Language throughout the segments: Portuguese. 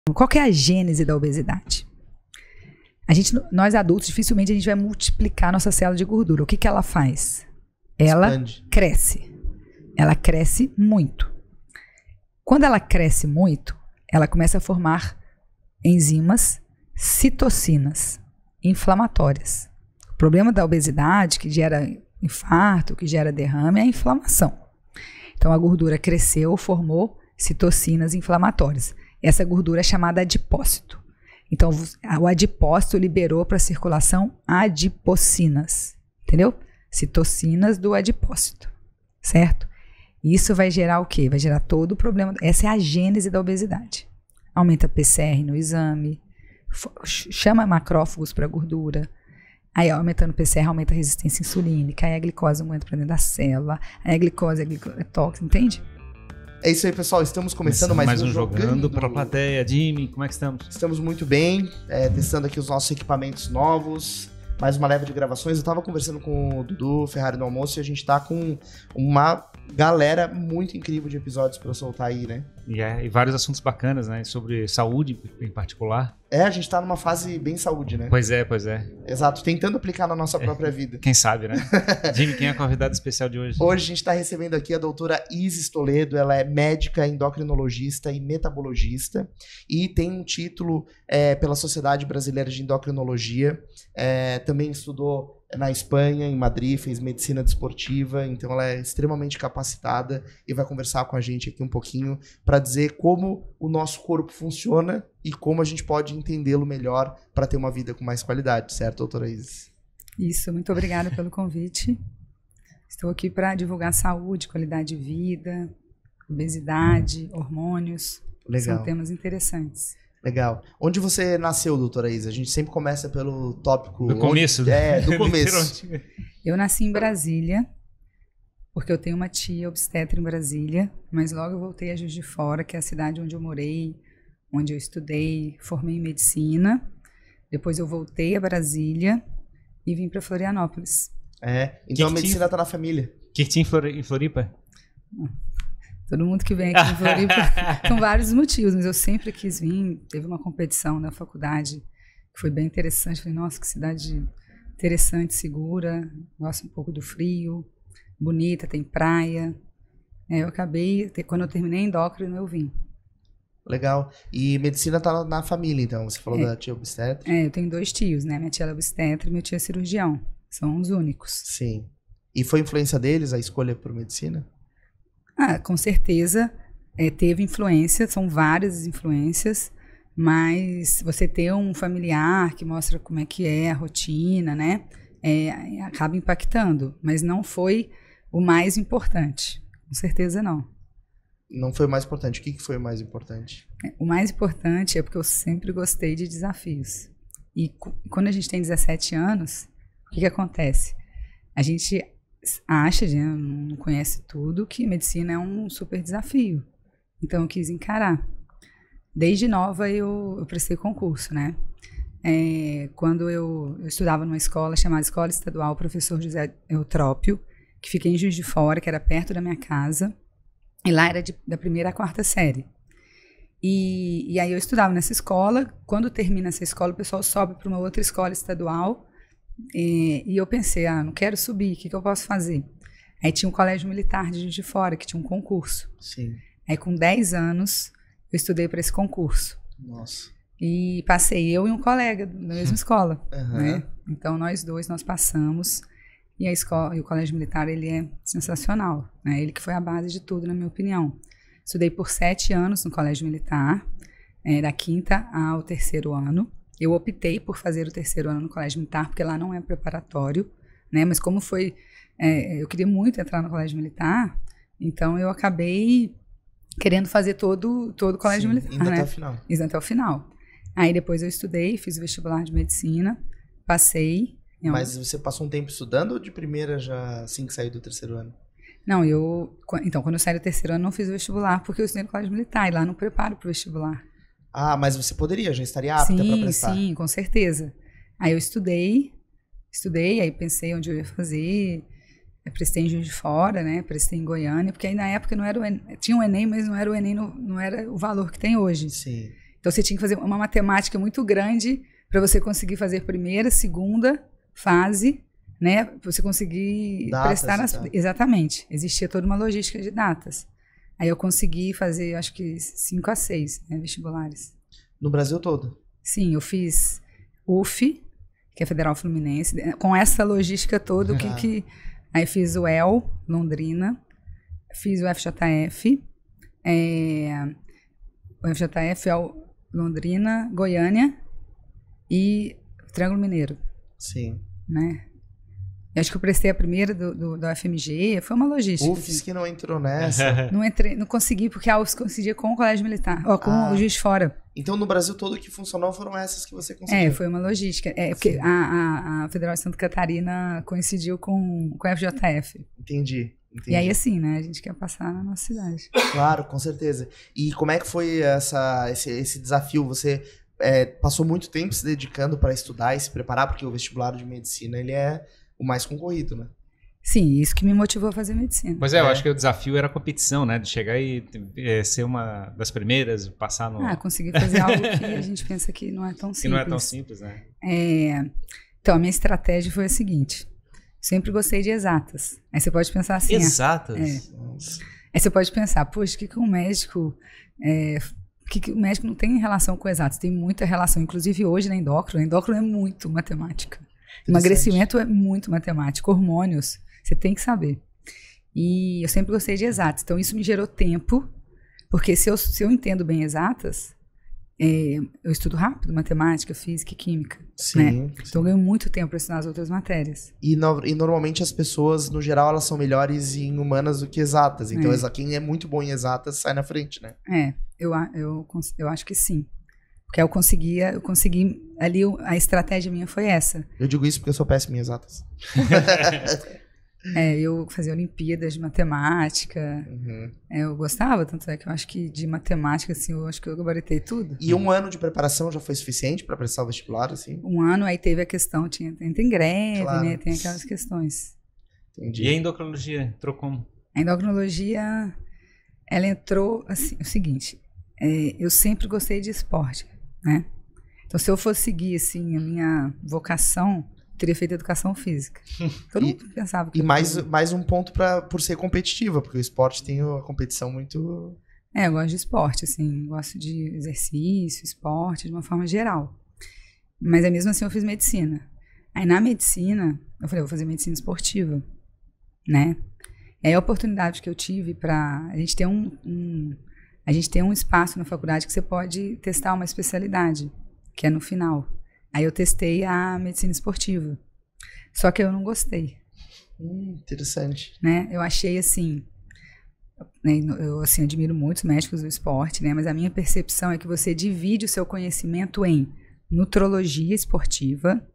Qual que é a gênese da obesidade? Nós adultos, dificilmente a gente vai multiplicar nossa célula de gordura. O que ela faz? Ela Expande. cresce. Ela cresce muito. Quando ela cresce muito, ela começa a formar enzimas, citocinas, inflamatórias. O problema da obesidade, que gera infarto, que gera derrame, é a inflamação. Então a gordura cresceu, formou citocinas inflamatórias. Essa gordura é chamada adipócito. Então, o adipócito liberou para a circulação adipocinas, entendeu? Citocinas do adipócito, certo? Isso vai gerar o quê? Vai gerar todo o problema. Essa é a gênese da obesidade. Aumenta PCR no exame, chama macrófagos para gordura. Aí, aumentando o PCR, aumenta a resistência insulínica, aí a glicose não entra para dentro da célula, aí a glicose é tóxica, entende? É isso aí, pessoal. Estamos começando mais um Jogando para a plateia. Jimmy, como é que estamos? Estamos muito bem, testando aqui os nossos equipamentos novos. Mais uma leva de gravações. Eu tava conversando com o Dudu Ferrari no almoço e a gente tá com uma galera muito incrível de episódios para soltar aí, né? E vários assuntos bacanas, né? Sobre saúde em particular. A gente tá numa fase bem saúde, né? Pois é. Exato, tentando aplicar na nossa própria vida. Quem sabe, né? Jimmy, quem é a convidada especial de hoje? Hoje a gente tá recebendo aqui a doutora Isis Toledo. Ela é médica, endocrinologista e metabologista e tem um título pela Sociedade Brasileira de Endocrinologia. Também estudou na Espanha, em Madrid, fez medicina desportiva, então ela é extremamente capacitada e vai conversar com a gente aqui um pouquinho para dizer como o nosso corpo funciona e como a gente pode entendê-lo melhor para ter uma vida com mais qualidade, certo, doutora Isis? Isso, muito obrigada pelo convite. Estou aqui para divulgar saúde, qualidade de vida, obesidade, hormônios. Legal. São temas interessantes. Legal. Onde você nasceu, doutora Isa? A gente sempre começa pelo tópico... Do começo. Do começo. Eu nasci em Brasília, porque eu tenho uma tia obstetra em Brasília, mas logo eu voltei a Juiz de Fora, que é a cidade onde eu morei, onde eu estudei, formei em medicina. Depois eu voltei a Brasília e vim para Florianópolis. Então a medicina está na família. O que tinha em Floripa? Todo mundo que vem aqui em Floripa são vários motivos, mas eu sempre quis vir. Teve uma competição na faculdade que foi bem interessante. Falei, nossa, que cidade interessante, segura. Gosto um pouco do frio, bonita, tem praia. Eu acabei, quando eu terminei endócrino, eu vim. Legal. E medicina tá na família, então? Você falou da tia obstetra? Eu tenho 2 tios, né? Minha tia é obstetra e meu tio é cirurgião. São os únicos. Sim. E foi influência deles a escolha por medicina? Com certeza teve influência, são várias influências, mas você ter um familiar que mostra como é que é a rotina, né, acaba impactando, mas não foi o mais importante, com certeza não. Não foi o mais importante. O que foi o mais importante? O mais importante é porque eu sempre gostei de desafios. E quando a gente tem 17 anos, o que acontece? A gente acha, não conhece tudo, que medicina é um super desafio. Então eu quis encarar. Desde nova eu prestei concurso, né? Quando eu estudava numa escola chamada Escola Estadual Professor José Eutrópio, que fica em Juiz de Fora, que era perto da minha casa, e lá era da 1ª à 4ª série. E aí eu estudava nessa escola. Quando termina essa escola, o pessoal sobe para uma outra escola estadual. E eu pensei, não quero subir, o que eu posso fazer? Aí tinha um colégio militar de Juiz de Fora, que tinha um concurso. Sim. Aí com 10 anos, eu estudei para esse concurso. Nossa. E passei eu e um colega da mesma escola. Uhum. Né? Então nós passamos. E a escola, e o colégio militar, ele é sensacional. Né? Ele que foi a base de tudo, na minha opinião. Estudei por 7 anos no colégio militar, da 5ª ao 3º ano. Eu optei por fazer o 3º ano no colégio militar, porque lá não é preparatório, né? Mas como foi... eu queria muito entrar no colégio militar, então eu acabei querendo fazer todo o colégio militar. Indo né? até o final. Indo até o final. Aí depois eu estudei, fiz o vestibular de medicina, passei... Mas você passou um tempo estudando ou de primeira já assim que saiu do 3º ano? Não, então quando eu saí do 3º ano não fiz o vestibular, porque eu estudei no colégio militar, e lá não preparo para o vestibular. Mas você poderia, já estaria apta para prestar. Sim, com certeza. Aí eu estudei, aí pensei onde eu ia fazer, prestei em Juiz de Fora, né, prestei em Goiânia, porque aí na época não era tinha o Enem, mas não era o Enem, não era o valor que tem hoje. Sim. Então você tinha que fazer uma matemática muito grande para você conseguir fazer primeira, segunda fase, né? Pra você conseguir Datas prestar e tal. Exatamente. Existia toda uma logística de datas. Aí eu consegui fazer, acho que 5 a 6, né, vestibulares. No Brasil todo? Sim, eu fiz UF, que é Federal Fluminense, com essa logística toda, aí fiz o EL, Londrina, fiz o FJF, o FJF é o Londrina, Goiânia e Triângulo Mineiro, Sim. né? Eu acho que eu prestei a primeira do UFMG, foi uma logística. UFS assim. que não entrou nessa. Não entrei, não consegui, porque a UFS coincidia com o Colégio Militar, ó, com o Juiz de Fora. Então no Brasil todo que funcionou foram essas que você conseguiu. Foi uma logística. Porque a Federal de Santa Catarina coincidiu com a FJF. Entendi. E aí, assim, né? A gente quer passar na nossa cidade. Claro, com certeza. E como é que foi esse desafio? Você passou muito tempo se dedicando para estudar e se preparar, porque o vestibular de medicina ele é o mais concorrido, né? Sim, isso que me motivou a fazer medicina. Pois eu acho que o desafio era a competição, né? De chegar e ser uma das primeiras, passar no... Conseguir fazer algo que a gente pensa que não é tão simples. Que não é tão simples, né? Então, a minha estratégia foi a seguinte. Sempre gostei de exatas. Aí você pode pensar assim... Exatas? Aí você pode pensar, poxa, o que um médico... o médico não tem relação com exatas? Tem muita relação. Inclusive, hoje na endócrino. A endócrino é muito matemática. Emagrecimento é muito matemático. Hormônios, você tem que saber. E eu sempre gostei de exatas. Então, isso me gerou tempo. Porque se eu entendo bem exatas, eu estudo rápido matemática, física e química. Sim, né? sim. Então, eu ganho muito tempo para estudar as outras matérias. E normalmente as pessoas, no geral, elas são melhores em humanas do que exatas. Então, quem é muito bom em exatas sai na frente, né? Eu acho que sim. Porque eu consegui ali, a estratégia minha foi essa. Eu digo isso porque eu sou péssimo em exatas. Eu fazia Olimpíadas de matemática. Uhum. Eu gostava, tanto é que eu acho que de matemática, assim, eu acho que eu gabaritei tudo. E um ano de preparação já foi suficiente para prestar o vestibular, assim? Um ano, aí teve a questão, tem greve, Claro. né? Tem aquelas questões. Entendi. E a endocrinologia entrou como? A endocrinologia, ela entrou, assim, o seguinte, eu sempre gostei de esporte, né? Então, se eu fosse seguir, assim, a minha vocação, teria feito educação física. Todo mundo pensava que... E mais um ponto por ser competitiva, porque o esporte tem a competição muito... Eu gosto de esporte, assim, gosto de exercício, esporte, de uma forma geral. Mas mesmo assim eu fiz medicina. Aí na medicina, eu falei, vou fazer medicina esportiva, né? E aí a oportunidade que eu tive a gente tem a gente tem um espaço na faculdade que você pode testar uma especialidade, que é no final. Aí eu testei a medicina esportiva. Só que eu não gostei. Interessante. Né? Eu achei assim... Eu assim, admiro muitos médicos do esporte, né? Mas a minha percepção é que você divide o seu conhecimento em nutrologia esportiva,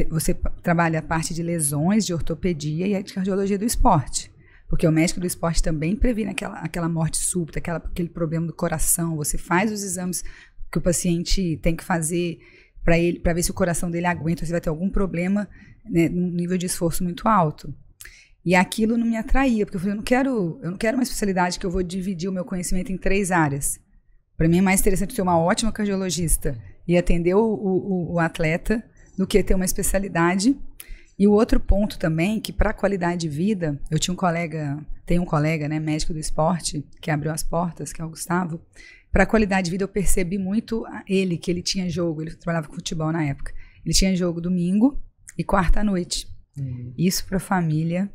você trabalha a parte de lesões, de ortopedia e a de cardiologia do esporte. Porque o médico do esporte também previne aquela morte súbita, aquele problema do coração. Você faz os exames que o paciente tem que fazer para ver se o coração dele aguenta, se vai ter algum problema, né, num nível de esforço muito alto. E aquilo não me atraía, porque eu falei, eu não quero uma especialidade que eu vou dividir o meu conhecimento em 3 áreas. Para mim é mais interessante ter uma ótima cardiologista e atender o atleta do que ter uma especialidade. E o outro ponto também, que para a qualidade de vida, tenho um colega, né, médico do esporte, que abriu as portas, que é o Gustavo. Para a qualidade de vida, eu percebi muito que ele tinha jogo, ele trabalhava com futebol na época. Ele tinha jogo domingo e quarta à noite. Isso para a família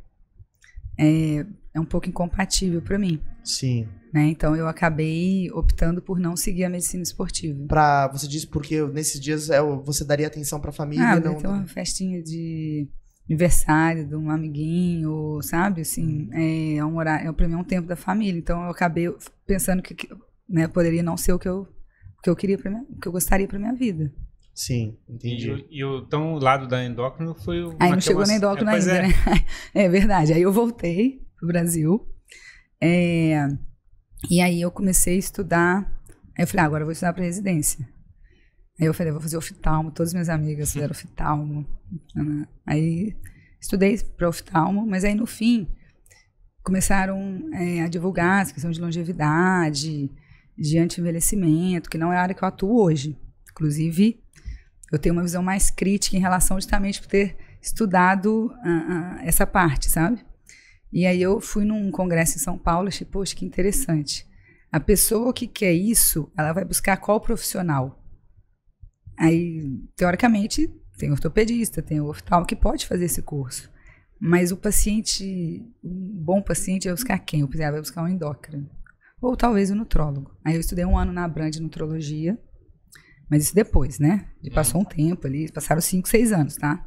é um pouco incompatível para mim. Sim. Né? Então, eu acabei optando por não seguir a medicina esportiva. Você disse porque nesses dias você daria atenção para a família? Não, ter uma festinha de aniversário de um amiguinho, sabe? Assim, é um horário, para mim é um tempo da família. Então, eu acabei pensando que né, poderia não ser o que eu queria o que eu gostaria para minha vida. Sim, entendi. Então o lado da endócrino foi o... Aí não chegou na endócrino ainda, né? É verdade. Aí eu voltei pro Brasil. E aí eu comecei a estudar. Aí eu falei, agora eu vou estudar para residência. Aí eu falei, vou fazer oftalmo. Todas as minhas amigas fizeram oftalmo. Aí estudei para oftalmo, mas aí no fim começaram a divulgar essa questão de longevidade. de anti-envelhecimento, que não é a área que eu atuo hoje. Inclusive, eu tenho uma visão mais crítica em relação justamente por ter estudado essa parte, sabe? E aí eu fui num congresso em São Paulo e achei, poxa, que interessante. A pessoa que quer isso, ela vai buscar qual profissional? Aí, teoricamente, tem ortopedista, tem oftalmo que pode fazer esse curso. Mas o paciente, um bom paciente vai buscar quem? Vai buscar um endócrino. Ou talvez um nutrólogo. Aí eu estudei 1 ano na Abram de nutrologia, mas isso depois, né? Passou um tempo ali, passaram 5, 6 anos, tá?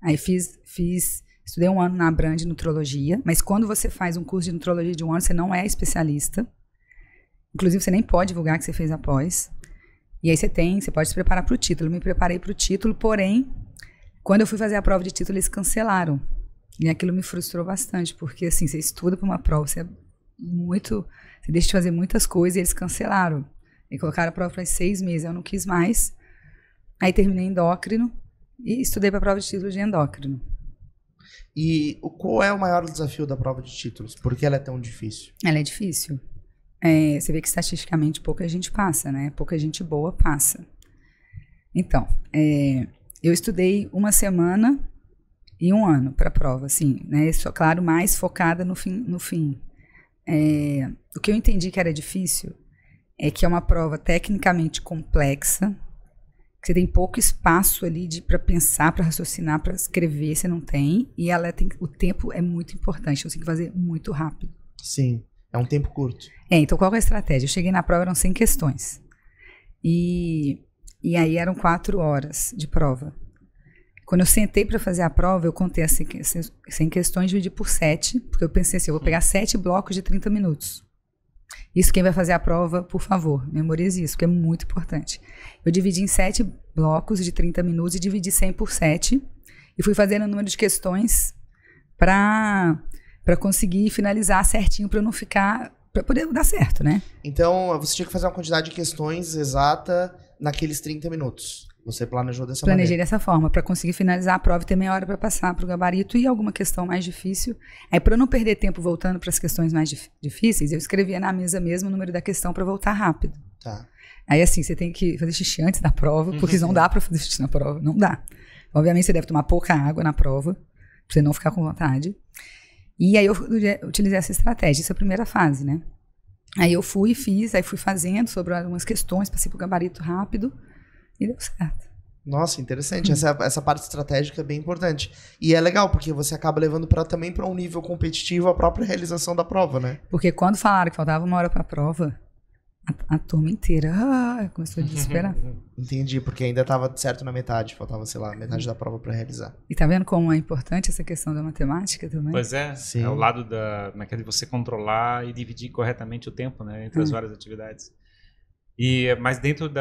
Aí estudei 1 ano na Abram de nutrologia, mas quando você faz um curso de nutrologia de 1 ano, você não é especialista. Inclusive, você nem pode divulgar que você fez após. E aí você pode se preparar para o título. Eu me preparei para o título, porém, quando eu fui fazer a prova de título, eles cancelaram. E aquilo me frustrou bastante, porque assim, você estuda para uma prova, você deixa de fazer muitas coisas e eles cancelaram. E colocaram a prova para 6 meses, eu não quis mais. Aí terminei endócrino e estudei para a prova de título de endócrino. E qual é o maior desafio da prova de títulos? Por que ela é tão difícil? Ela é difícil. Você vê que estatisticamente pouca gente passa, né? Pouca gente boa passa. Então, eu estudei 1 semana e 1 ano para a prova, assim, né? Só, claro, mais focada no fim. O que eu entendi que era difícil é que é uma prova tecnicamente complexa, que você tem pouco espaço ali para pensar, para raciocinar, para escrever, você não tem, e o tempo é muito importante, você tem que fazer muito rápido. Sim, é um tempo curto. Então qual é a estratégia? Eu cheguei na prova, eram 100 questões, e aí eram 4 horas de prova. Quando eu sentei para fazer a prova, eu contei as 100 questões, dividi por 7, porque eu pensei assim, eu vou pegar 7 blocos de 30 minutos. Isso, quem vai fazer a prova, por favor, memorize isso, que é muito importante. Eu dividi em 7 blocos de 30 minutos e dividi 100 por 7 e fui fazendo o número de questões para conseguir finalizar certinho, para não ficar, para poder dar certo, né? Então, você tinha que fazer uma quantidade de questões exata naqueles 30 minutos. Você planejou dessa maneira? Planejei dessa forma, para conseguir finalizar a prova e ter meia hora para passar para o gabarito e alguma questão mais difícil. Aí, para eu não perder tempo voltando para as questões mais difíceis, eu escrevia na mesa mesmo o número da questão para voltar rápido. Tá. Aí, assim, você tem que fazer xixi antes da prova, porque não dá para fazer xixi na prova, não dá. Obviamente, você deve tomar pouca água na prova, para você não ficar com vontade. E aí, eu utilizei essa estratégia, essa é a primeira fase, né? Aí, eu fui e fiz, aí fui fazendo sobre algumas questões, passei para o gabarito rápido. E deu certo. Nossa, interessante. Essa parte estratégica é bem importante. E é legal, porque você acaba levando também para um nível competitivo a própria realização da prova, né? Porque quando falaram que faltava 1 hora para a prova, a turma inteira começou a desesperar. Entendi, porque ainda estava certo na metade. Faltava, sei lá, metade da prova para realizar. E tá vendo como é importante essa questão da matemática também? Pois é. Sim. É o lado de você controlar e dividir corretamente o tempo, né? Entre as várias atividades. Mas dentro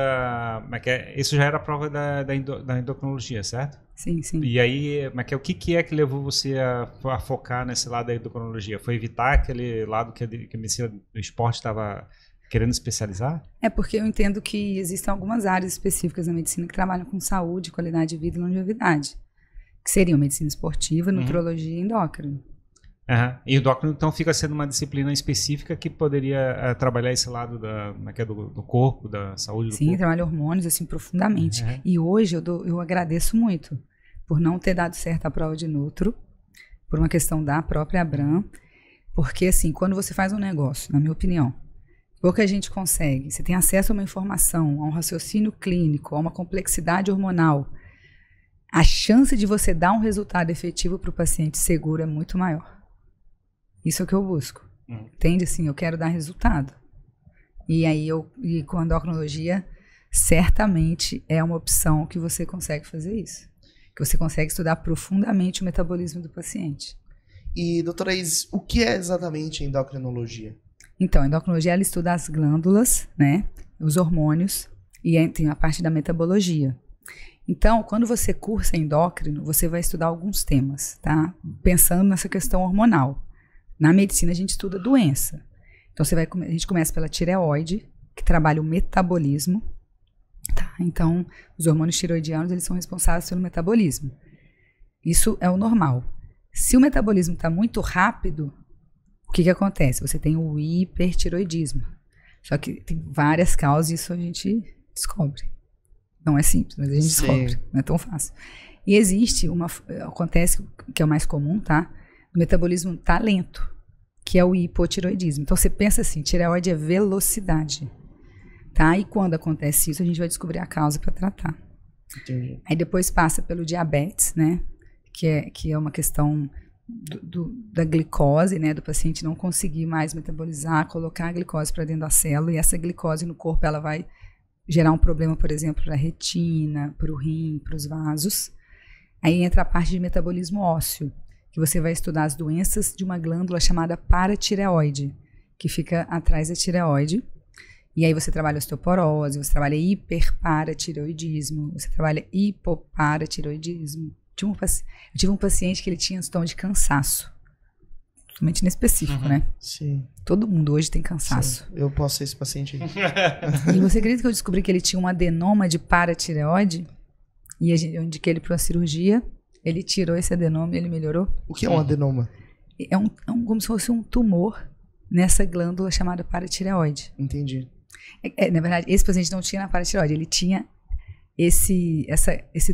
isso já era a prova da endocrinologia, certo? Sim, sim. E aí, o que é que levou você a focar nesse lado da endocrinologia? Foi evitar aquele lado que a medicina do esporte estava querendo especializar? É porque eu entendo que existem algumas áreas específicas da medicina que trabalham com saúde, qualidade de vida e longevidade. Que seriam medicina esportiva, nutrologia e endócrino. E o endócrino, então, fica sendo uma disciplina específica que poderia trabalhar esse lado do corpo, da saúde do corpo. Sim, trabalha hormônios, assim, profundamente. E hoje eu agradeço muito por não ter dado certo a prova de nutro, por uma questão da própria Abram, porque, assim, quando você faz um negócio, na minha opinião, pouca gente consegue, você tem acesso a uma informação, a um raciocínio clínico, a uma complexidade hormonal, a chance de você dar um resultado efetivo para o paciente seguro é muito maior. Isso é o que eu busco. Entende? Assim, eu quero dar resultado. E aí, com a endocrinologia, certamente é uma opção que você consegue fazer isso. Que você consegue estudar profundamente o metabolismo do paciente. E, doutora Isis, o que é exatamente a endocrinologia? Então, a endocrinologia, ela estuda as glândulas, né? Os hormônios, e tem a parte da metabologia. Então, quando você cursa endócrino, você vai estudar alguns temas, tá? Pensando nessa questão hormonal. Na medicina, a gente estuda doença. Então, a gente começa pela tireoide, que trabalha o metabolismo. Tá? Então, os hormônios tireoidianos, eles são responsáveis pelo metabolismo. Isso é o normal. Se o metabolismo está muito rápido, o que acontece? Você tem o hipertireoidismo. Só que tem várias causas e isso a gente descobre. Não é simples, mas a gente descobre. Não é tão fácil. E existe acontece, que é o mais comum, tá? O metabolismo tá lento, que é o hipotireoidismo. Então você pensa assim, tireoide é velocidade, tá? E quando acontece isso, a gente vai descobrir a causa para tratar. Entendi. Aí depois passa pelo diabetes, né? Que é uma questão da glicose, né? Do paciente não conseguir mais metabolizar, colocar a glicose para dentro da célula, e essa glicose no corpo, ela vai gerar um problema, por exemplo, para a retina, para o rim, para os vasos. Aí entra a parte de metabolismo ósseo, que você vai estudar as doenças de uma glândula chamada paratireoide, que fica atrás da tireoide. E aí você trabalha osteoporose, você trabalha hiperparatireoidismo, você trabalha hipoparatireoidismo. Eu tive um paciente que ele tinha sintoma de cansaço, totalmente inespecífico, né? Sim. Todo mundo hoje tem cansaço. Sim. Eu posso ser esse paciente aí. E você acredita que eu descobri que ele tinha um adenoma de paratireoide? E eu indiquei ele para uma cirurgia, ele tirou esse adenoma e ele melhorou. O que é um adenoma? É como se fosse um tumor nessa glândula chamada paratireoide. Entendi. Na verdade, esse paciente não tinha na paratireoide, ele tinha esse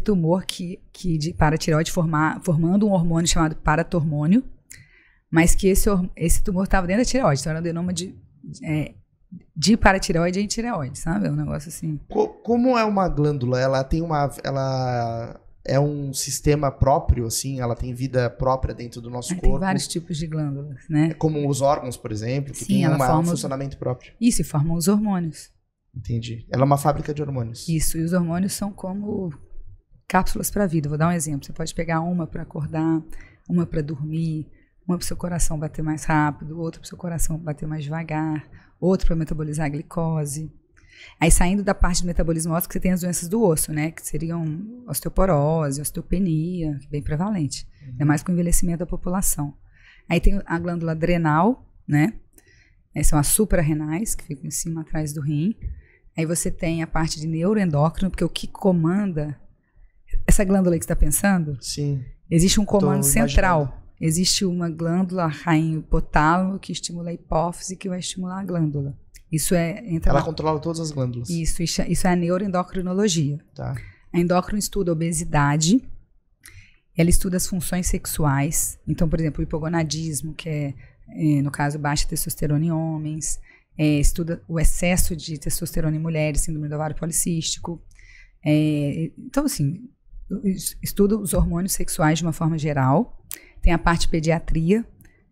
tumor de paratireoide formando um hormônio chamado paratormônio, mas que esse tumor estava dentro da tireoide, então era um adenoma de paratireoide em tireoide, sabe? É um negócio assim. Como é uma glândula? Ela é um sistema próprio, assim? Ela tem vida própria dentro do nosso corpo? Tem vários tipos de glândulas, né? É como os órgãos, por exemplo, que tem um funcionamento próprio. Isso, e formam os hormônios. Entendi. Ela é uma fábrica de hormônios. Isso, e os hormônios são como cápsulas para a vida. Vou dar um exemplo. Você pode pegar uma para acordar, uma para dormir, uma para o seu coração bater mais rápido, outra para o seu coração bater mais devagar, outra para metabolizar a glicose. Aí saindo da parte do metabolismo ósseo, que você tem as doenças do osso, né? Que seriam osteoporose, osteopenia, que é bem prevalente. Ainda mais com o envelhecimento da população. Aí tem a glândula adrenal, né? São as suprarrenais, que ficam em cima, atrás do rim. Aí você tem a parte de neuroendócrino, porque o que comanda essa glândula aí que você está pensando? Sim. Existe um comando central. Existe uma glândula rainha hipotálamo que estimula a hipófise, que vai estimular a glândula. Isso ela controla todas as glândulas. Isso é a neuroendocrinologia. Tá. A endócrino estuda a obesidade, ela estuda as funções sexuais. Então, por exemplo, o hipogonadismo, que é, no caso, baixa testosterona em homens. Estuda o excesso de testosterona em mulheres, síndrome do ovário policístico. Então, assim, estuda os hormônios sexuais de uma forma geral. Tem a parte de pediatria,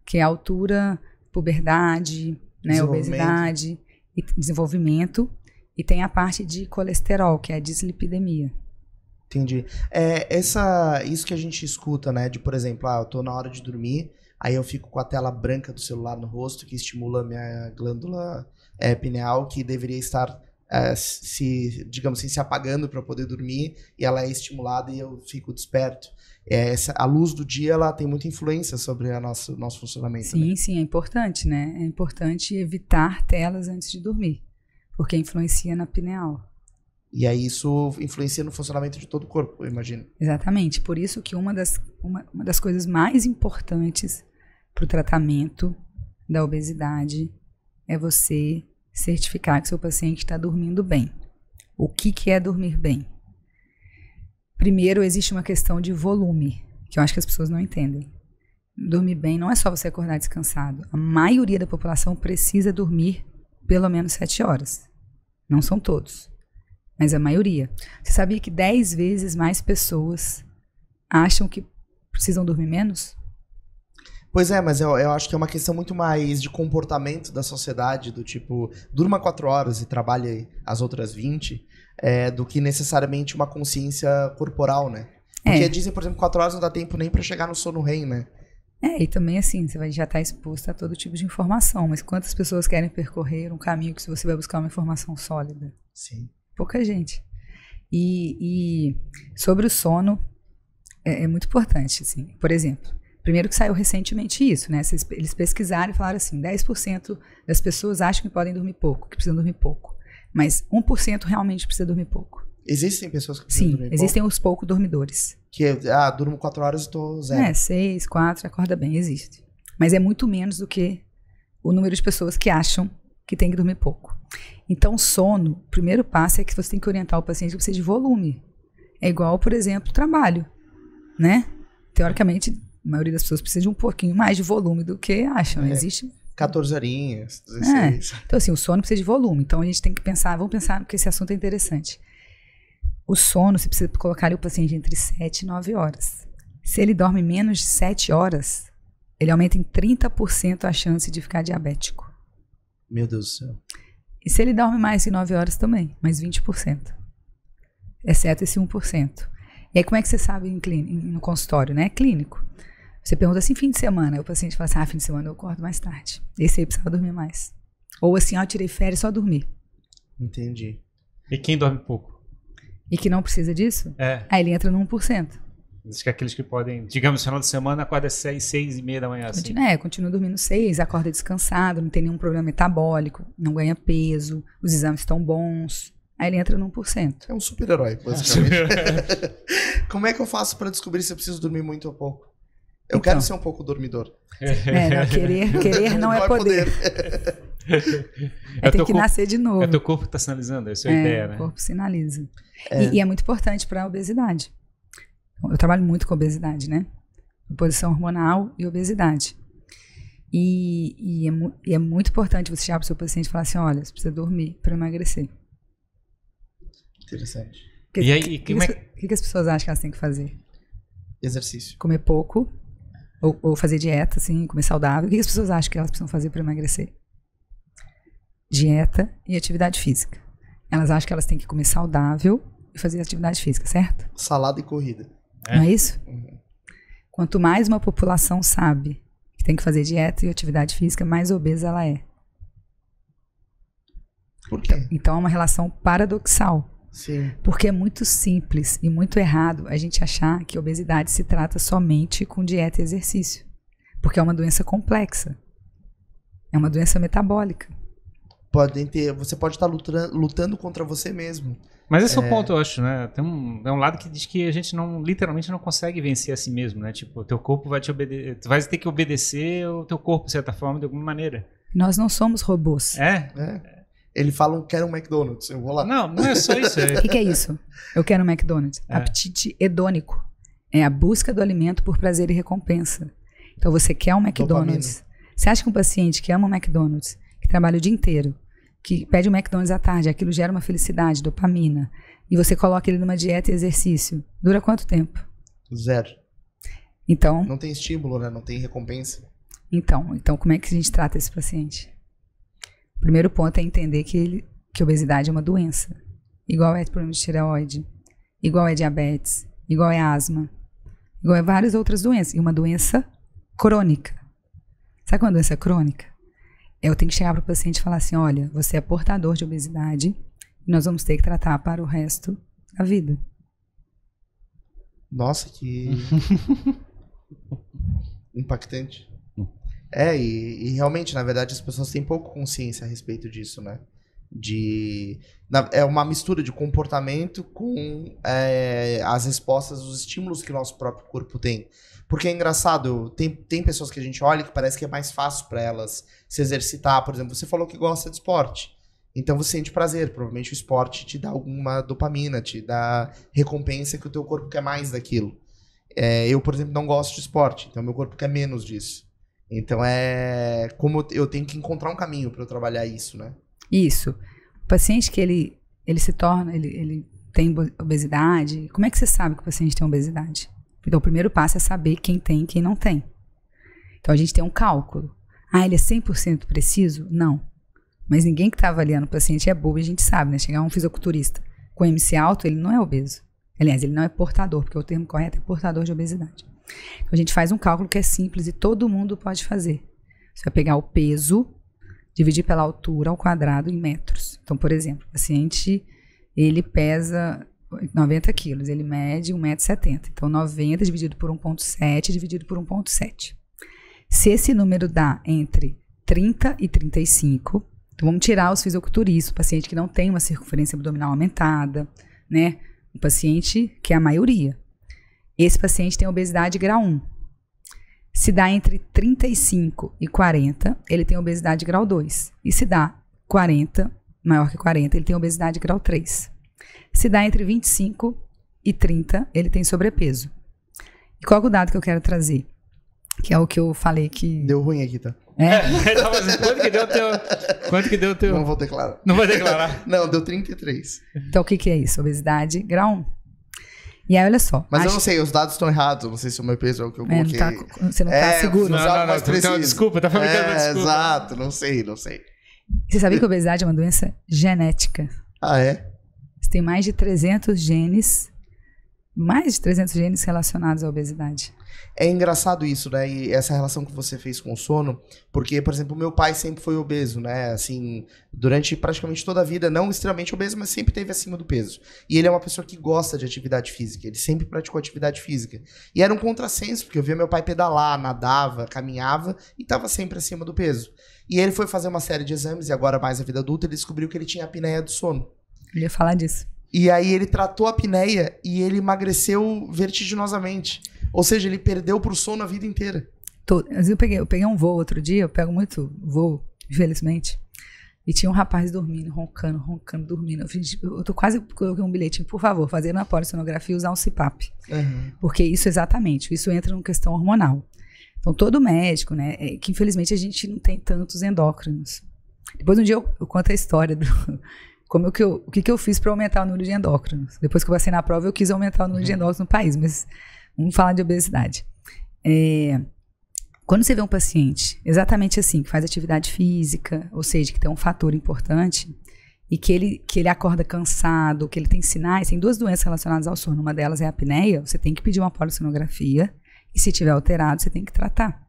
que é a altura, puberdade, né, obesidade e desenvolvimento. E tem a parte de colesterol, que é a dislipidemia. Entendi. Isso que a gente escuta, né? De, por exemplo, eu tô na hora de dormir, aí eu fico com a tela branca do celular no rosto, que estimula a minha glândula pineal, que deveria estar, digamos assim, se apagando para poder dormir, e ela é estimulada e eu fico desperto. A luz do dia, ela tem muita influência sobre o nosso funcionamento. Sim, né? Sim, é importante, né? É importante evitar telas antes de dormir, porque influencia na pineal. E aí isso influencia no funcionamento de todo o corpo, eu imagino. Exatamente. Por isso que uma das coisas mais importantes para o tratamento da obesidade é você certificar que seu paciente está dormindo bem. O que é dormir bem? Primeiro, existe uma questão de volume, que eu acho que as pessoas não entendem. Dormir bem não é só você acordar descansado. A maioria da população precisa dormir pelo menos 7 horas. Não são todos, mas a maioria. Você sabia que 10 vezes mais pessoas acham que precisam dormir menos? Pois é, mas eu acho que é uma questão muito mais de comportamento da sociedade, do tipo, durma 4 horas e trabalhe as outras 20, do que necessariamente uma consciência corporal, né? Porque dizem, por exemplo, 4 horas não dá tempo nem pra chegar no sono REM, né? E também assim, você vai já estar exposto a todo tipo de informação, mas quantas pessoas querem percorrer um caminho que você vai buscar uma informação sólida? Sim. Pouca gente. E sobre o sono, é muito importante, assim. Por exemplo, primeiro que saiu recentemente isso, né? Eles pesquisaram e falaram assim, 10% das pessoas acham que podem dormir pouco, que precisam dormir pouco. Mas 1% realmente precisa dormir pouco. Existem pessoas que precisam dormir pouco? Sim, existem os pouco dormidores. Que, durmo 4 horas e tô 0. 6, 4, acorda bem, existe. Mas é muito menos do que o número de pessoas que acham que tem que dormir pouco. Então, sono, o primeiro passo é que você tem que orientar o paciente que precisa de volume. É igual, por exemplo, trabalho, né? Teoricamente, a maioria das pessoas precisa de um pouquinho mais de volume do que acham. Existe 14 horinhas, 16. Então, assim, o sono precisa de volume. Então, a gente tem que pensar, vamos pensar, porque esse assunto é interessante. O sono, você precisa colocar ali o paciente entre 7 e 9 horas. Se ele dorme menos de 7 horas, ele aumenta em 30% a chance de ficar diabético. Meu Deus do céu. E se ele dorme mais de 9 horas também, mais 20%. Exceto esse 1%. E aí, como é que você sabe no consultório, né? É clínico. Você pergunta assim, fim de semana. Aí o paciente fala assim, fim de semana eu acordo mais tarde. Esse aí precisava dormir mais. Ou assim, eu tirei férias, só dormir. Entendi. E quem dorme pouco? E que não precisa disso? Aí ele entra no 1%. Diz que aqueles que podem, digamos, no final de semana, acorda às 6h30 da manhã. Assim. Continua dormindo 6, acorda descansado, não tem nenhum problema metabólico, não ganha peso, os exames estão bons. Aí ele entra no 1%. É um super-herói, basicamente. Como é que eu faço para descobrir se eu preciso dormir muito ou pouco? Eu quero ser um pouco dormidor. Não, querer não é poder. Tem que nascer de novo. É teu corpo que está sinalizando, essa é a ideia, né? O corpo sinaliza. E é muito importante para a obesidade. Eu trabalho muito com obesidade, né? Reposição hormonal e obesidade. E é muito importante você chegar para o seu paciente e falar assim, olha, você precisa dormir para emagrecer. Interessante. E aí, o que as pessoas acham que elas têm que fazer? Exercício. Comer pouco, ou fazer dieta, assim, comer saudável. O que as pessoas acham que elas precisam fazer para emagrecer? Dieta e atividade física. Elas acham que elas têm que comer saudável e fazer atividade física, certo? Salada e corrida. Não é isso? Uhum. Quanto mais uma população sabe que tem que fazer dieta e atividade física, mais obesa ela é. Por quê? Então é uma relação paradoxal. Sim. Porque é muito simples e muito errado a gente achar que obesidade se trata somente com dieta e exercício. Porque é uma doença complexa. É uma doença metabólica. Você pode estar lutando contra você mesmo. Mas esse é o ponto, eu acho, né? Tem um lado que diz que a gente literalmente não consegue vencer a si mesmo, né? Tipo, o teu corpo vai te obedecer, tu vai ter que obedecer o teu corpo, de certa forma, de alguma maneira. Nós não somos robôs. Eles falam, quero um McDonald's, eu vou lá. Não é só isso. O que é isso? Eu quero um McDonald's. Apetite hedônico. É a busca do alimento por prazer e recompensa. Então você quer um McDonald's. Dopamina. Você acha que um paciente que ama um McDonald's, que trabalha o dia inteiro, que pede um McDonald's à tarde, aquilo gera uma felicidade, dopamina, e você coloca ele numa dieta e exercício, dura quanto tempo? 0. Então, não tem estímulo, né? Não tem recompensa. Então como é que a gente trata esse paciente? O primeiro ponto é entender que obesidade é uma doença. Igual é problema de tireoide, igual é diabetes, igual é asma, igual é várias outras doenças. E uma doença crônica. Sabe qual é uma doença crônica? Eu tenho que chegar para o paciente e falar assim, olha, você é portador de obesidade e nós vamos ter que tratar para o resto da vida. Nossa, que impactante. E realmente, na verdade, as pessoas têm pouca consciência a respeito disso, né? É uma mistura de comportamento com as respostas, os estímulos que o nosso próprio corpo tem. Porque é engraçado, tem pessoas que a gente olha que parece que é mais fácil para elas se exercitar. Por exemplo, você falou que gosta de esporte. Então você sente prazer. Provavelmente o esporte te dá alguma dopamina, te dá recompensa que o teu corpo quer mais daquilo. Eu, por exemplo, não gosto de esporte. Então meu corpo quer menos disso. Então como eu tenho que encontrar um caminho para eu trabalhar isso, né? Isso. O paciente que ele se torna, ele tem obesidade. Como é que você sabe que o paciente tem obesidade? Então, o primeiro passo é saber quem tem e quem não tem. Então, a gente tem um cálculo. Ele é 100% preciso? Não. Mas ninguém que está avaliando o paciente é bobo, e a gente sabe, né? Chegar um fisiculturista com MC alto, ele não é obeso. Aliás, ele não é portador, porque o termo correto é portador de obesidade. Então, a gente faz um cálculo que é simples e todo mundo pode fazer. Você vai pegar o peso, dividir pela altura ao quadrado em metros. Então, por exemplo, o paciente, ele pesa 90 quilos, ele mede 1,70 m. Então, 90 dividido por 1,7 dividido por 1,7. Se esse número dá entre 30 e 35, então vamos tirar os fisiculturistas, o paciente que não tem uma circunferência abdominal aumentada, né? Um paciente que é a maioria. Esse paciente tem obesidade grau 1. Se dá entre 35 e 40, ele tem obesidade grau 2. E se dá 40, maior que 40, ele tem obesidade grau 3. Se dá entre 25 e 30, ele tem sobrepeso. E qual é o dado que eu quero trazer? Que é o que eu falei que... Deu ruim aqui, tá? Quanto que deu o teu? Não vou declarar. Não vai declarar? Não, deu 33. Então, o que é isso? Obesidade grau 1. E aí, olha só. Mas eu não sei, os dados estão errados. Não sei se o meu peso é o que eu coloquei. Você não tá seguro. Não. Então, desculpa, tá fabricando uma desculpa. Exato, não sei. Você sabia que a obesidade é uma doença genética? Ah, é? Você tem mais de 300 genes relacionados à obesidade. É engraçado isso, né? E essa relação que você fez com o sono, porque, por exemplo, meu pai sempre foi obeso, né? Assim, durante praticamente toda a vida, não extremamente obeso, mas sempre esteve acima do peso. E ele é uma pessoa que gosta de atividade física, ele sempre praticou atividade física. E era um contrassenso, porque eu via meu pai pedalar, nadava, caminhava e estava sempre acima do peso. E ele foi fazer uma série de exames, e agora mais a vida adulta, ele descobriu que ele tinha apneia do sono. Eu ia falar disso. E aí ele tratou a apneia e ele emagreceu vertiginosamente. Ou seja, ele perdeu pro sono a vida inteira. Eu peguei um voo outro dia, eu pego muito voo, infelizmente. E tinha um rapaz dormindo, roncando, dormindo. Eu tô quase coloquei um bilhetinho, por favor, fazer uma polissonografia e usar um CPAP. Uhum. Porque isso entra numa questão hormonal. Então, todo médico, né, que infelizmente a gente não tem tantos endócrinos. Depois um dia eu conto a história do... o que eu fiz para aumentar o número de endócrinos. Depois que eu passei na prova, eu quis aumentar o número de endócrinos no país, mas vamos falar de obesidade. Quando você vê um paciente exatamente assim, que faz atividade física, ou seja, que tem um fator importante, e que ele acorda cansado, que ele tem sinais, tem 2 doenças relacionadas ao sono, uma delas é a apneia, você tem que pedir uma polissonografia, e se tiver alterado, você tem que tratar.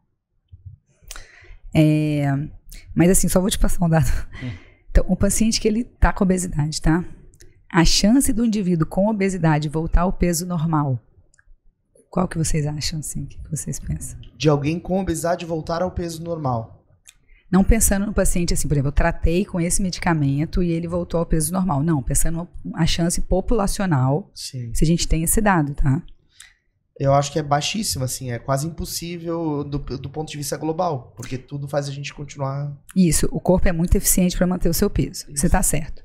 Mas assim, só vou te passar um dado. Então, um paciente que ele tá com obesidade, tá? A chance do indivíduo com obesidade voltar ao peso normal, qual que vocês acham, assim? O que vocês pensam? De alguém com obesidade voltar ao peso normal. Não pensando no paciente assim, por exemplo, eu tratei com esse medicamento e ele voltou ao peso normal. Não, pensando na chance populacional, Sim. Se a gente tem esse dado, tá? Eu acho que é baixíssimo, assim, é quase impossível do ponto de vista global, porque tudo faz a gente continuar... Isso, o corpo é muito eficiente para manter o seu peso, você tá certo.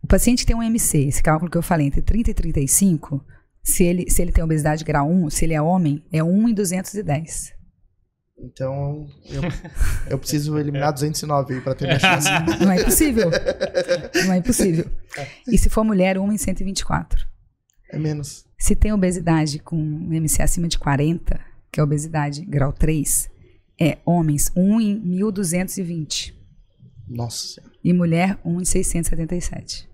O paciente que tem um MC, esse cálculo que eu falei, entre 30 e 35, se ele tem obesidade grau 1, se ele é homem, é 1 em 210. Então, eu preciso eliminar 209 aí para ter minha chance. Não é impossível. Não é impossível. E se for mulher, 1 em 124. É menos. Se tem obesidade com MC acima de 40, que é obesidade grau 3, é homens 1 em 1220. Nossa Senhora. E mulher 1 em 677.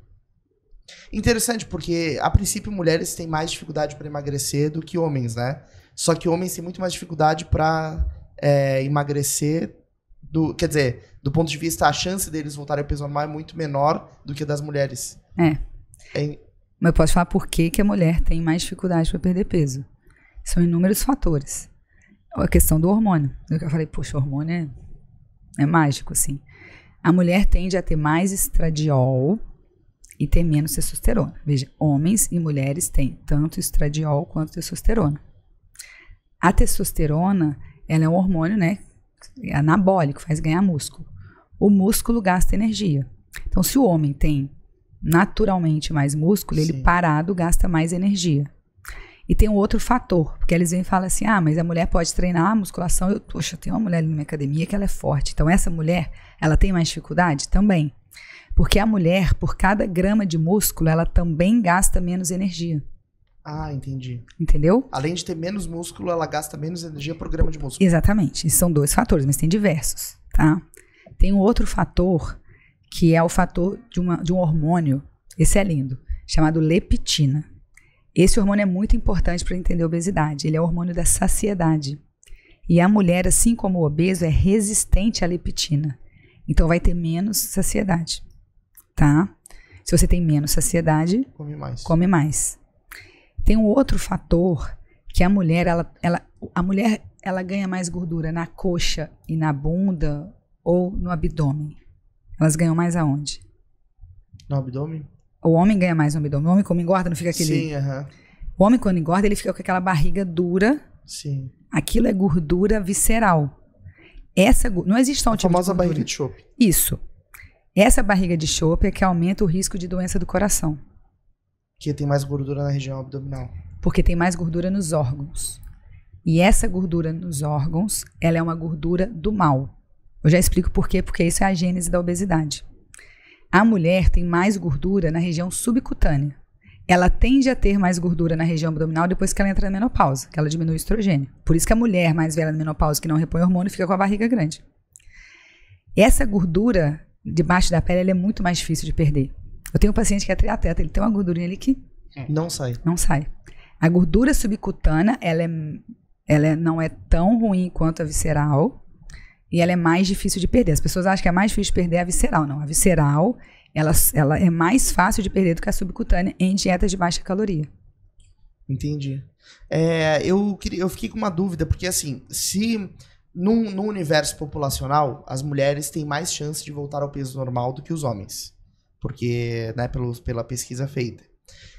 Interessante, porque a princípio mulheres têm mais dificuldade para emagrecer do que homens, né? Só que homens têm muito mais dificuldade para emagrecer, quer dizer, do ponto de vista, a chance deles voltarem ao peso normal é muito menor do que a das mulheres. Mas eu posso falar por que a mulher tem mais dificuldade para perder peso. São inúmeros fatores. A questão do hormônio. Eu falei, poxa, o hormônio é mágico, assim. A mulher tende a ter mais estradiol e ter menos testosterona. Veja, homens e mulheres têm tanto estradiol quanto testosterona. A testosterona, ela é um hormônio, né, anabólico, faz ganhar músculo. O músculo gasta energia. Então, se o homem tem naturalmente mais músculo, ele parado gasta mais energia. E tem um outro fator, porque eles vêm e falam assim, mas a mulher pode treinar a musculação. Eu tenho uma mulher ali na minha academia que ela é forte. Então, essa mulher, ela tem mais dificuldade? Também. Porque a mulher, por cada grama de músculo, ela também gasta menos energia. Ah, entendi. Entendeu? Além de ter menos músculo, ela gasta menos energia por grama de músculo. Exatamente. Esses são 2 fatores, mas tem diversos, tá? Tem um outro fator, que é o fator de um hormônio, esse é lindo, chamado leptina. Esse hormônio é muito importante para entender a obesidade. Ele é o hormônio da saciedade. E a mulher, assim como o obeso, é resistente à leptina. Então, vai ter menos saciedade, tá? Se você tem menos saciedade, come mais. Tem um outro fator que a mulher, ela ganha mais gordura na coxa e na bunda ou no abdômen. Elas ganham mais aonde? No abdômen? O homem ganha mais no abdômen. O homem, como engorda, não fica aquele... Sim, O homem, quando engorda, ele fica com aquela barriga dura. Sim. Aquilo é gordura visceral. Não existe só um tipo de gordura. A famosa barriga de chope. Isso. Essa barriga de chope é que aumenta o risco de doença do coração. Que tem mais gordura na região abdominal. Porque tem mais gordura nos órgãos. E essa gordura nos órgãos, ela é uma gordura do mal. Eu já explico por quê, porque isso é a gênese da obesidade. A mulher tem mais gordura na região subcutânea. Ela tende a ter mais gordura na região abdominal depois que ela entra na menopausa, que ela diminui o estrogênio. Por isso que a mulher mais velha na menopausa, que não repõe hormônio, fica com a barriga grande. Essa gordura debaixo da pele, ela é muito mais difícil de perder. Eu tenho um paciente que é triatleta, ele tem uma gordurinha ali que não sai. Não sai. A gordura subcutânea, ela não é tão ruim quanto a visceral e ela é mais difícil de perder. As pessoas acham que é mais difícil de perder a visceral. Não, a visceral, ela é mais fácil de perder do que a subcutânea em dietas de baixa caloria. Entendi. Eu fiquei com uma dúvida, porque assim, se no universo populacional, as mulheres têm mais chance de voltar ao peso normal do que os homens. Porque, né, pela pesquisa feita.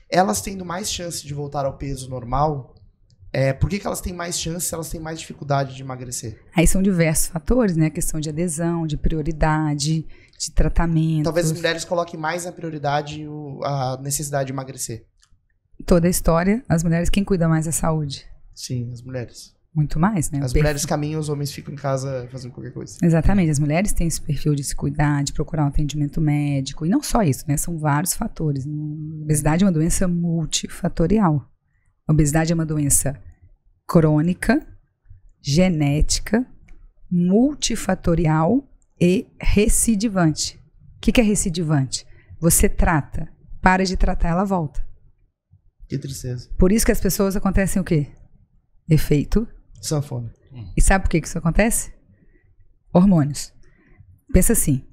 Elas tendo mais chance de voltar ao peso normal, por que elas têm mais chance se elas têm mais dificuldade de emagrecer? Aí são diversos fatores, né? A questão de adesão, de prioridade, de tratamento. Talvez as mulheres coloquem mais na prioridade a necessidade de emagrecer. Toda a história, as mulheres, quem cuida mais da saúde? Sim, as mulheres. Muito mais, né? As mulheres caminham, os homens ficam em casa fazendo qualquer coisa. Exatamente, as mulheres têm esse perfil de se cuidar, de procurar um atendimento médico. E não só isso, né? São vários fatores. A obesidade é uma doença multifatorial. A obesidade é uma doença crônica, genética, multifatorial e recidivante. O que é recidivante? Você trata, para de tratar, ela volta. Que tristeza. Por isso que as pessoas acontecem o quê? Efeito sanfona. E sabe por que isso acontece? Hormônios. Pensa assim,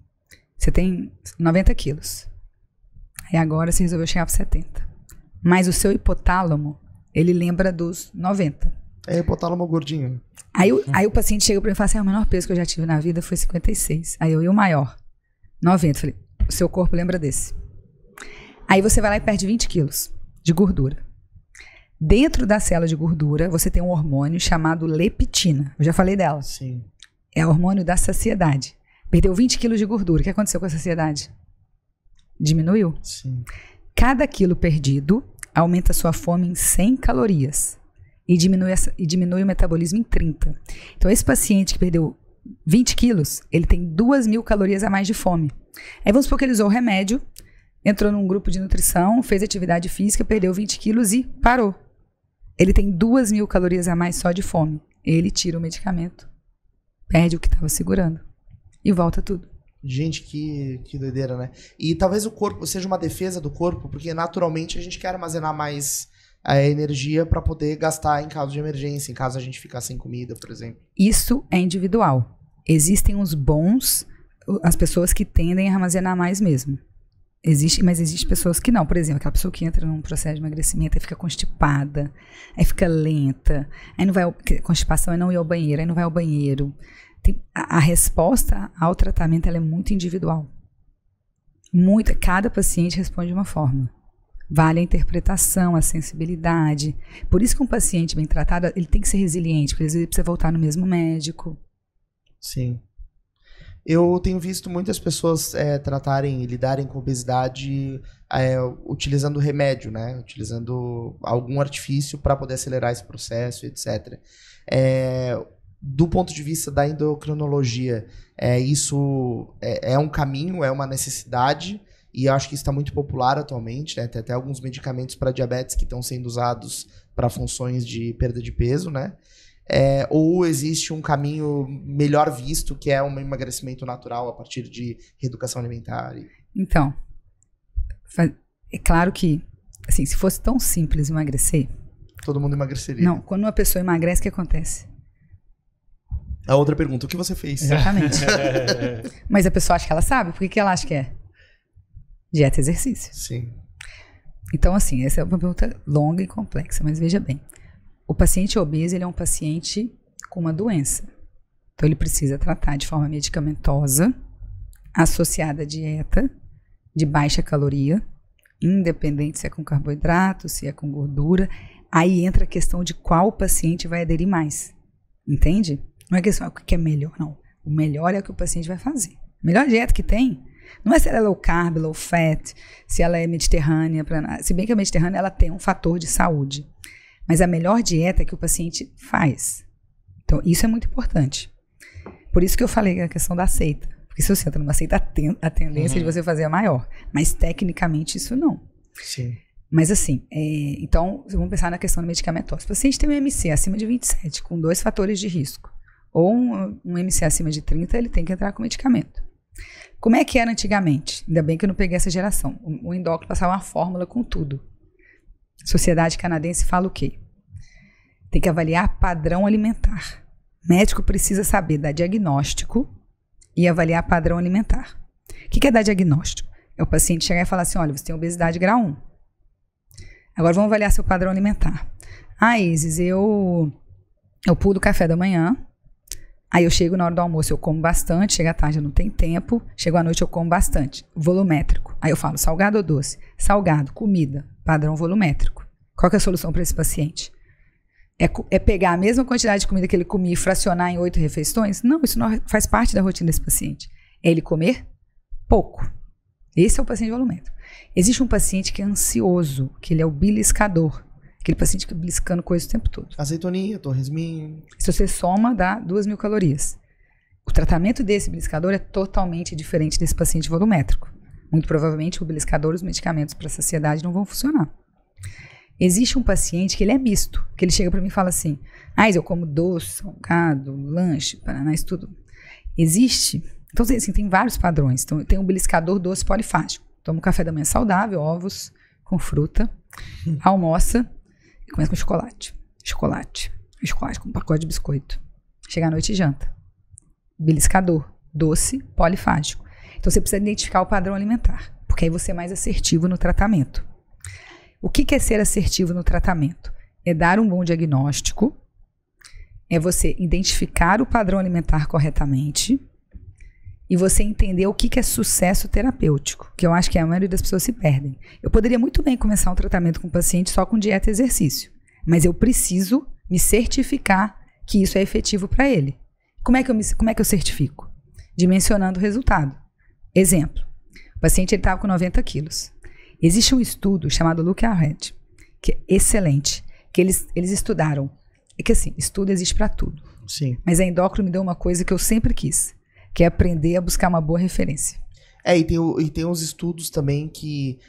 você tem 90 quilos. Aí agora você resolveu chegar para 70. Mas o seu hipotálamo, ele lembra dos 90. É hipotálamo gordinho. Aí o paciente chega para mim e fala assim, o menor peso que eu já tive na vida foi 56. Aí e o maior? 90. Falei, o seu corpo lembra desse. Aí você vai lá e perde 20 quilos de gordura. Dentro da célula de gordura, você tem um hormônio chamado leptina. Eu já falei dela. Sim. É o hormônio da saciedade. Perdeu 20 quilos de gordura. O que aconteceu com a saciedade? Diminuiu. Sim. Cada quilo perdido aumenta a sua fome em 100 calorias. E diminui o metabolismo em 30. Então, esse paciente que perdeu 20 quilos, ele tem 2.000 calorias a mais de fome. Aí vamos supor que ele usou o remédio, entrou num grupo de nutrição, fez atividade física, perdeu 20 quilos e parou. Ele tem 2.000 calorias a mais só de fome. Ele tira o medicamento, perde o que estava segurando e volta tudo. Gente, que doideira, né? E talvez o corpo seja uma defesa do corpo, porque naturalmente a gente quer armazenar mais a energia para poder gastar em caso de emergência, em caso a gente ficar sem comida, por exemplo. Isso é individual. Existem os bons, as pessoas que tendem a armazenar mais mesmo. Mas existem pessoas que não. Por exemplo, aquela pessoa que entra num processo de emagrecimento e fica constipada, aí fica lenta, aí não vai. Constipação é não ir ao banheiro, aí não vai ao banheiro. A resposta ao tratamento ela é muito individual. Cada paciente responde de uma forma. Vale a interpretação, a sensibilidade. Por isso que um paciente bem tratado, ele tem que ser resiliente, porque às vezes ele precisa voltar no mesmo médico. Sim. Eu tenho visto muitas pessoas lidarem com obesidade utilizando remédio, né? Utilizando algum artifício para poder acelerar esse processo, etc. Do ponto de vista da endocrinologia, isso é um caminho, é uma necessidade, e eu acho que isso está muito popular atualmente, né? Tem até alguns medicamentos para diabetes que estão sendo usados para funções de perda de peso, né? Ou existe um caminho melhor visto, que é um emagrecimento natural a partir de reeducação alimentar? Então, é claro que, assim, se fosse tão simples emagrecer... Todo mundo emagreceria. Não, quando uma pessoa emagrece, o que acontece? A outra pergunta, o que você fez? Exatamente. Mas a pessoa acha que ela sabe, por que ela acha que é? Dieta e exercício. Sim. Então, assim, essa é uma pergunta longa e complexa, mas veja bem. O paciente obeso, ele é um paciente com uma doença. Então, ele precisa tratar de forma medicamentosa, associada à dieta de baixa caloria, independente se é com carboidrato, se é com gordura. Aí entra a questão de qual paciente vai aderir mais. Entende? Não é questão o que é melhor, não. O melhor é o que o paciente vai fazer. A melhor dieta que tem Não é se ela é low carb, low fat, se ela é mediterrânea. Se bem que a mediterrânea ela tem um fator de saúde. Mas a melhor dieta é que o paciente faz. Então, isso é muito importante. Por isso que eu falei a questão da seita. Porque se você entra numa seita, a tendência de você fazer é maior. Mas, tecnicamente, isso não. Sim. Mas, assim, então, vamos pensar na questão da medicamentose. Se o paciente tem um MC acima de 27, com 2 fatores de risco, ou um MC acima de 30, ele tem que entrar com medicamento. Como é que era antigamente? Ainda bem que eu não peguei essa geração. O endócrino passava uma fórmula com tudo. A Sociedade Canadense fala o quê? Tem que avaliar padrão alimentar. O médico precisa saber dar diagnóstico e avaliar padrão alimentar. O que é dar diagnóstico? É o paciente chegar e falar assim, olha, você tem obesidade grau 1. Agora vamos avaliar seu padrão alimentar. Ah, Isis, eu pulo o café da manhã, aí eu chego na hora do almoço, eu como bastante, chega à tarde eu não tenho tempo, chego à noite eu como bastante, volumétrico. Aí eu falo salgado ou doce? Salgado, comida, padrão volumétrico. Qual que é a solução para esse paciente? É pegar a mesma quantidade de comida que ele comia e fracionar em 8 refeições? Não, isso não faz parte da rotina desse paciente. É ele comer pouco. Esse é o paciente volumétrico. Existe um paciente que é ansioso, que ele é o beliscador. Aquele paciente que fica beliscando coisas o tempo todo. Azeitoninha, torresminho. Se você soma, dá 2.000 calorias. O tratamento desse beliscador é totalmente diferente desse paciente volumétrico. Muito provavelmente o beliscador, os medicamentos para saciedade não vão funcionar. Existe um paciente que ele é misto, que ele chega para mim e fala assim, eu como doce, salgado, lanche, paraná, isso tudo. Existe, então assim, tem vários padrões. Então tem um beliscador doce polifágico. Toma um café da manhã saudável, ovos com fruta, almoça e começa com chocolate com um pacote de biscoito. Chega à noite e janta. Beliscador, doce, polifágico. Então você precisa identificar o padrão alimentar, porque aí você é mais assertivo no tratamento. O que é ser assertivo no tratamento? É dar um bom diagnóstico, é você identificar o padrão alimentar corretamente e você entender o que é sucesso terapêutico, que eu acho que a maioria das pessoas se perdem. Eu poderia muito bem começar um tratamento com o paciente só com dieta e exercício, mas eu preciso me certificar que isso é efetivo para ele. Como é que eu certifico? Dimensionando o resultado. Exemplo, o paciente estava com 90 quilos. Existe um estudo chamado Look Ahead, que é excelente, que eles estudaram. É que assim, estudo existe para tudo. Sim. Mas a endócrino me deu uma coisa que eu sempre quis, que é aprender a buscar uma boa referência. E tem uns estudos também que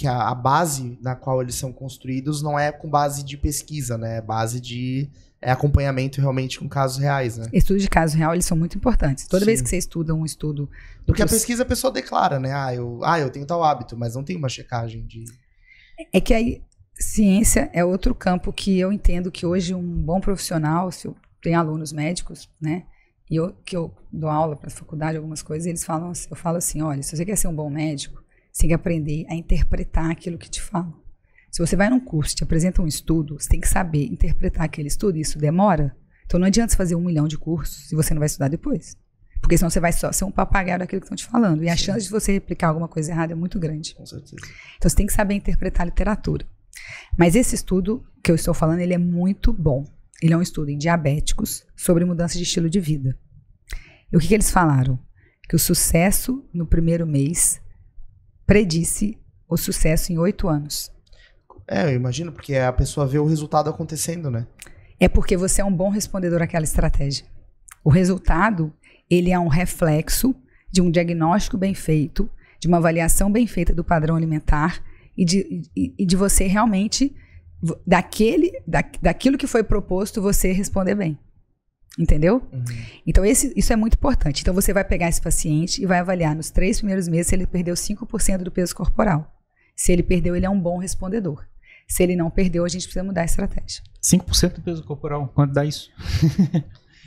a base na qual eles são construídos não é com base de pesquisa, né? É base de acompanhamento realmente com casos reais, né? Estudos de caso real, eles são muito importantes. Toda Sim. vez que você estuda um estudo... Porque a pesquisa a pessoa declara, né? Eu tenho tal hábito, mas não tem uma checagem de... É que aí, ciência é outro campo que eu entendo que hoje um bom profissional, se eu tenho alunos médicos, né? Que eu dou aula para a faculdade, algumas coisas, eles falam, eu falo assim, olha, se você quer ser um bom médico, você tem que aprender a interpretar aquilo que te falam. Se você vai num curso e te apresenta um estudo, você tem que saber interpretar aquele estudo, e isso demora. Então não adianta você fazer 1 milhão de cursos se você não vai estudar depois. Porque senão você vai só ser um papagaio daquilo que estão te falando. E a chance de você replicar alguma coisa errada é muito grande. Com certeza. Então você tem que saber interpretar a literatura. Mas esse estudo que eu estou falando, ele é muito bom. Ele é um estudo em diabéticos sobre mudança de estilo de vida. E o que eles falaram? Que o sucesso no primeiro mês predisse o sucesso em 8 anos. Eu imagino, porque a pessoa vê o resultado acontecendo, né? É porque você é um bom respondedor àquela estratégia. O resultado, ele é um reflexo de um diagnóstico bem feito, de uma avaliação bem feita do padrão alimentar e de você realmente, daquilo que foi proposto, você responder bem. Entendeu? Uhum. Então, isso é muito importante. Então, você vai pegar esse paciente e vai avaliar nos 3 primeiros meses se ele perdeu 5% do peso corporal. Se ele perdeu, ele é um bom respondedor. Se ele não perdeu, a gente precisa mudar a estratégia. 5% do peso corporal, quanto dá isso?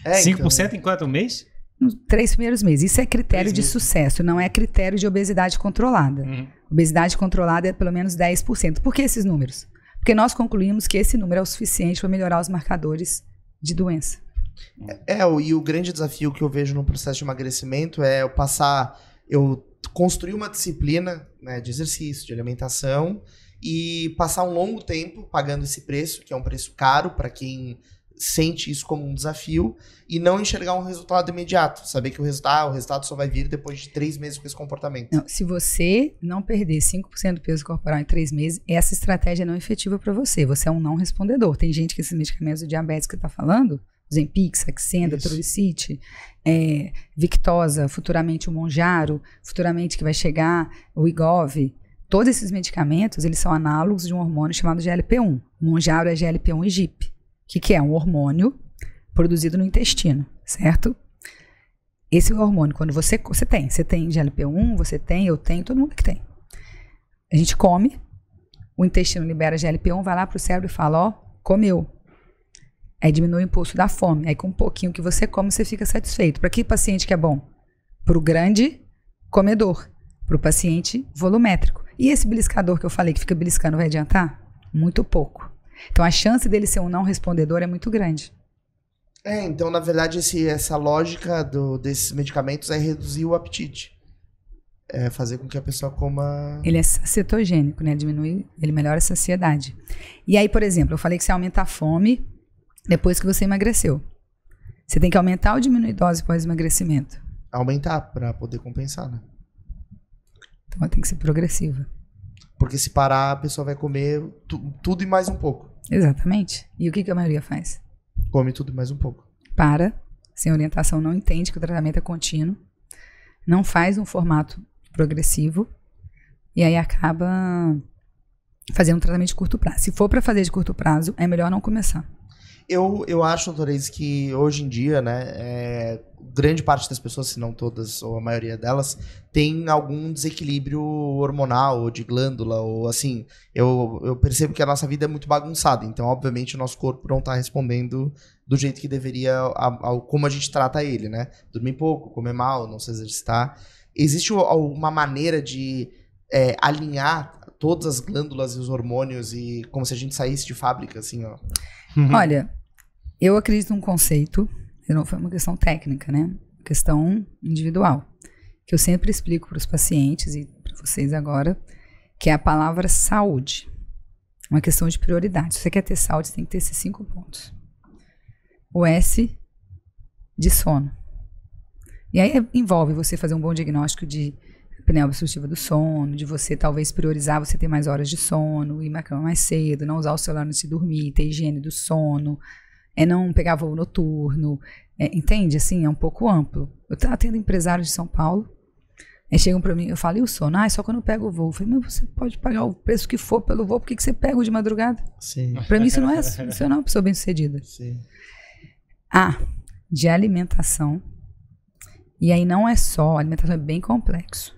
5% então... em quanto mês? Nos 3 primeiros meses. Isso é critério de sucesso, não é critério de obesidade controlada. Uhum. Obesidade controlada é pelo menos 10%. Por que esses números? Porque nós concluímos que esse número é o suficiente para melhorar os marcadores de doença. E o grande desafio que eu vejo no processo de emagrecimento é eu construir uma disciplina, né, de exercício, de alimentação e passar um longo tempo pagando esse preço, que é um preço caro para quem sente isso como um desafio e não enxergar um resultado imediato. Saber que o resultado só vai vir depois de 3 meses com esse comportamento. Não, se você não perder 5% do peso corporal em 3 meses, essa estratégia não é efetiva para você. Você é um não respondedor. Tem gente que esses medicamentos de diabetes que está falando, Ozempic, Saxenda, Trulicity, Victoza, futuramente o Mounjaro, futuramente que vai chegar o Wegovy. Todos esses medicamentos, eles são análogos de um hormônio chamado GLP-1. O Mounjaro é GLP-1 e GIP. O que é? Um hormônio produzido no intestino, certo? Esse hormônio, quando você tem GLP-1, você tem, eu tenho, todo mundo que tem. A gente come, o intestino libera GLP-1, vai lá pro cérebro e fala, ó, comeu. Aí diminui o impulso da fome. Aí com um pouquinho que você come, você fica satisfeito. Para que paciente que é bom? Para o grande comedor. Para o paciente volumétrico. E esse beliscador que eu falei, que fica beliscando, vai adiantar? Muito pouco. Então a chance dele ser um não respondedor é muito grande. Então na verdade essa lógica desses medicamentos é reduzir o apetite. É fazer com que a pessoa coma... Ele é cetogênico, né? Ele melhora a saciedade. E aí, por exemplo, eu falei que você aumenta a fome depois que você emagreceu. Você tem que aumentar ou diminuir dose após o emagrecimento? Aumentar, para poder compensar, né? Então ela tem que ser progressiva. Porque se parar, a pessoa vai comer tudo e mais um pouco. Exatamente. E o que a maioria faz? Come tudo e mais um pouco. Para, sem orientação, não entende que o tratamento é contínuo, não faz um formato progressivo e aí acaba fazendo um tratamento de curto prazo. Se for para fazer de curto prazo, é melhor não começar. Eu acho, doutora Isis, que hoje em dia, né, grande parte das pessoas, se não todas, ou a maioria delas, tem algum desequilíbrio hormonal, ou de glândula, ou assim, eu percebo que a nossa vida é muito bagunçada, então, obviamente, o nosso corpo não está respondendo do jeito que deveria, como a gente trata ele, né? Dormir pouco, comer mal, não se exercitar. Existe uma maneira de alinhar todas as glândulas e os hormônios, e como se a gente saísse de fábrica, assim, ó? Olha, eu acredito num conceito, não foi uma questão técnica, né? Questão individual, que eu sempre explico para os pacientes e para vocês agora, que é a palavra saúde. Uma questão de prioridade. Se você quer ter saúde, você tem que ter esses 5 pontos. O S de sono. E aí envolve você fazer um bom diagnóstico de apneia obstrutiva do sono, de você talvez priorizar você ter mais horas de sono, ir na cama mais cedo, não usar o celular antes de dormir, ter higiene do sono, não pegar voo noturno, entende? Assim, é um pouco amplo. Eu estava tendo empresários de São Paulo, aí chegam para mim, eu falo, e o sono? Só quando eu pego o voo. Eu falei, mas você pode pagar o preço que for pelo voo, por que você pega o de madrugada? Sim. Para mim isso não é uma pessoa bem-sucedida. Sim. De alimentação, e aí não é só, a alimentação é bem complexo.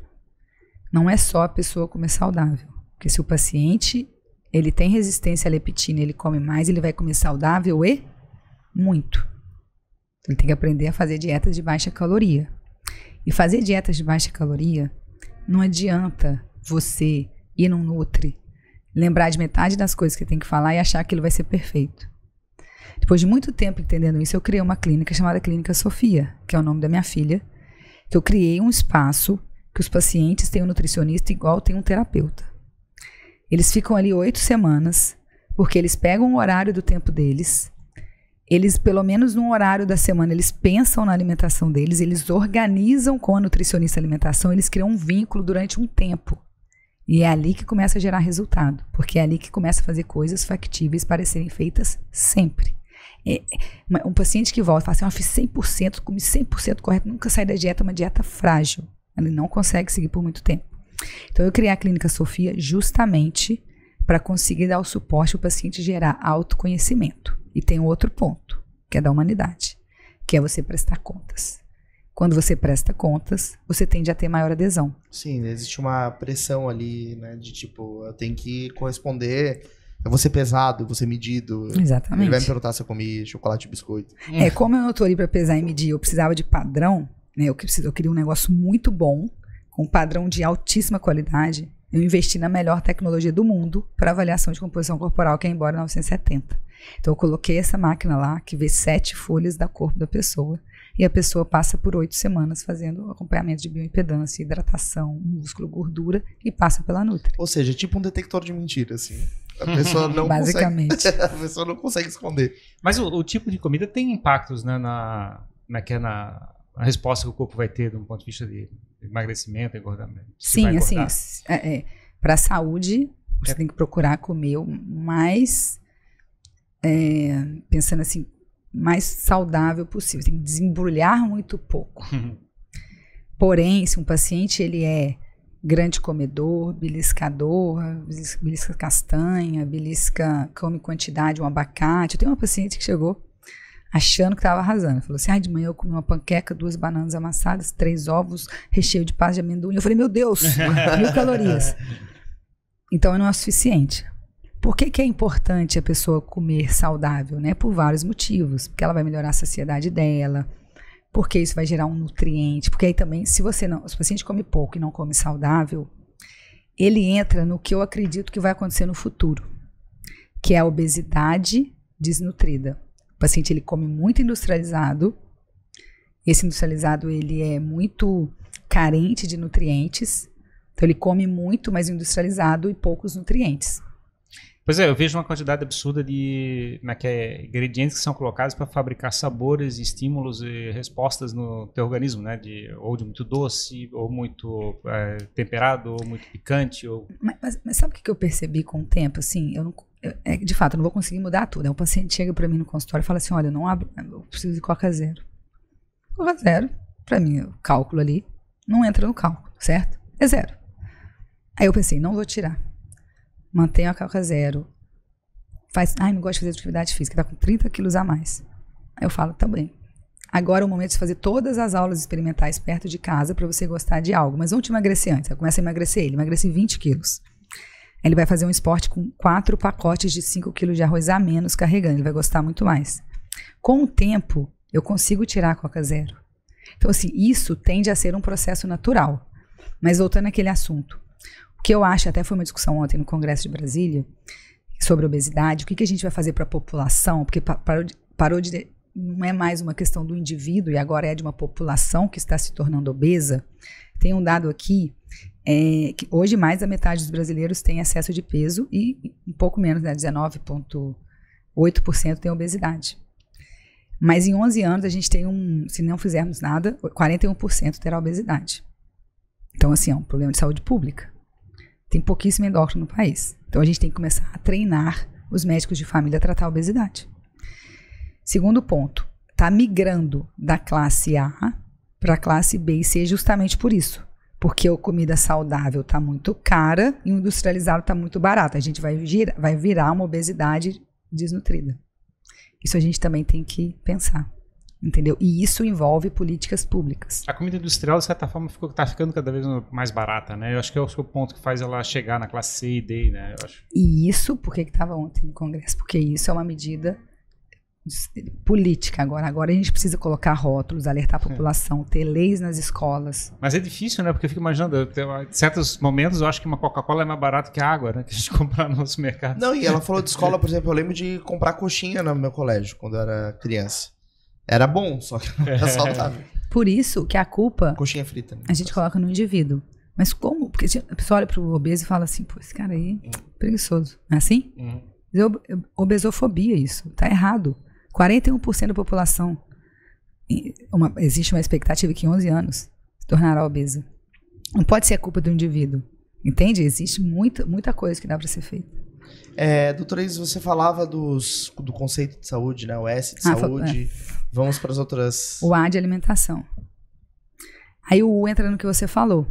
Não é só a pessoa comer saudável. Porque se o paciente ele tem resistência à leptina, ele come mais, ele vai comer saudável e muito. Ele tem que aprender a fazer dietas de baixa caloria. E fazer dietas de baixa caloria, não adianta você ir num Nutri, lembrar de metade das coisas que tem que falar e achar que aquilo vai ser perfeito. Depois de muito tempo entendendo isso, eu criei uma clínica chamada Clínica Sofia, que é o nome da minha filha, que eu criei um espaço que os pacientes têm um nutricionista igual tem um terapeuta. Eles ficam ali 8 semanas, porque eles pegam o horário do tempo deles, eles, pelo menos num horário da semana, eles pensam na alimentação deles, eles organizam com a nutricionista a alimentação, eles criam um vínculo durante um tempo. E é ali que começa a gerar resultado, porque é ali que começa a fazer coisas factíveis para serem feitas sempre. Um paciente que volta e fala assim, eu fiz 100%, comi 100% correto, nunca saí da dieta, é uma dieta frágil. Ele não consegue seguir por muito tempo. Então eu criei a Clínica Sofia justamente para conseguir dar o suporte ao paciente gerar autoconhecimento. E tem um outro ponto, que é da humanidade, que é você prestar contas. Quando você presta contas, você tende a ter maior adesão. Sim, existe uma pressão ali, né, de tipo, eu tenho que corresponder, eu vou ser pesado, eu vou ser medido. Exatamente. Ele vai me perguntar se eu comi chocolate e biscoito. Como eu não tô ali para pesar e medir, eu precisava de padrão, né, eu queria um negócio muito bom, com um padrão de altíssima qualidade. Eu investi na melhor tecnologia do mundo para avaliação de composição corporal, que é Embora 970. Então eu coloquei essa máquina lá, que vê 7 folhas da corpo da pessoa, e a pessoa passa por 8 semanas fazendo acompanhamento de bioimpedância, hidratação, músculo, gordura, e passa pela Nutri. Ou seja, tipo um detector de mentira, assim. A pessoa não basicamente. consegue. A pessoa não consegue esconder. Mas o tipo de comida tem impactos, né, na resposta que o corpo vai ter de um ponto de vista de emagrecimento, engordamento. Sim, assim, para a saúde, você tem que procurar comer o mais, pensando assim, mais saudável possível. Tem que desembrulhar muito pouco. Porém, se um paciente ele é grande comedor, beliscador, belisca castanha, come quantidade, um abacate. Eu tenho uma paciente que chegou achando que estava arrasando. Falou assim, de manhã eu comi uma panqueca, 2 bananas amassadas, 3 ovos, recheio de pasta de amendoim. Eu falei, meu Deus, 1000 calorias. Então não é o suficiente. Por que é importante a pessoa comer saudável? Né? Por vários motivos. Porque ela vai melhorar a saciedade dela, porque isso vai gerar um nutriente, porque aí também, se o paciente come pouco e não come saudável, ele entra no que eu acredito que vai acontecer no futuro, que é a obesidade desnutrida. O paciente ele come muito industrializado, esse industrializado ele é muito carente de nutrientes, então ele come muito, mas industrializado e poucos nutrientes. Pois é, eu vejo uma quantidade absurda de ingredientes que são colocados para fabricar sabores, estímulos e respostas no teu organismo, né? Ou de muito doce, ou muito temperado, ou muito picante. Mas sabe o que eu percebi com o tempo? Assim, de fato, eu não vou conseguir mudar tudo. Um paciente chega para mim no consultório e fala assim, olha, eu preciso de Coca Zero. Coca Zero, para mim, o cálculo ali não entra no cálculo, certo? É 0. Aí eu pensei, não vou tirar. Mantenha a Coca Zero. Não gosto de fazer atividade física, tá com 30 quilos a mais. Aí eu falo, tá bem. Agora é o momento de fazer todas as aulas experimentais perto de casa para você gostar de algo. Mas vamos te emagrecer antes. Aí começa a emagrecer ele. Emagrece 20 quilos. Ele vai fazer um esporte com 4 pacotes de 5 quilos de arroz a menos carregando. Ele vai gostar muito mais. Com o tempo, eu consigo tirar a Coca Zero. Então, assim, isso tende a ser um processo natural. Mas voltando àquele assunto. O que eu acho, até foi uma discussão ontem no Congresso de Brasília, sobre obesidade, o que a gente vai fazer para a população, porque parou de não é mais uma questão do indivíduo e agora é de uma população que está se tornando obesa. Tem um dado aqui, que hoje mais da metade dos brasileiros tem excesso de peso e um pouco menos, né, 19,8% tem obesidade. Mas em 11 anos a gente tem se não fizermos nada, 41% terá obesidade. Então, assim, é um problema de saúde pública. Tem pouquíssimo endócrino no país. Então, a gente tem que começar a treinar os médicos de família a tratar a obesidade. Segundo ponto, está migrando da classe A para a classe B e C justamente por isso. Porque a comida saudável está muito cara e o industrializado está muito barato. A gente vai virar uma obesidade desnutrida. Isso a gente também tem que pensar. Entendeu? E isso envolve políticas públicas. A comida industrial, de certa forma, está ficando cada vez mais barata, né? Eu acho que é o ponto que faz ela chegar na classe C e D, né? Eu acho. E isso, por que estava ontem no Congresso? Porque isso é uma medida política agora. Agora a gente precisa colocar rótulos, alertar a população, ter leis nas escolas. Mas é difícil, né? Porque eu fico imaginando, em certos momentos eu acho que uma Coca-Cola é mais barata que a água, né? Que a gente compra no supermercado. Não, e ela falou de escola, por exemplo, eu lembro de comprar coxinha no meu colégio, quando eu era criança. Era bom, só que não era saudável. Por isso que a culpa... Coxinha frita. Né? A gente coloca no indivíduo. Mas como? Porque a pessoa olha pro obeso e fala assim, pô, esse cara aí é preguiçoso. Não é assim? Obesofobia isso. Tá errado. 41% da população. Existe uma expectativa que em 11 anos se tornará obesa. Não pode ser a culpa do indivíduo. Entende? Existe muita coisa que dá para ser feita. Doutora Isis, você falava do conceito de saúde, né? O S de saúde. Vamos para as outras... O A de alimentação. Aí o U entra no que você falou,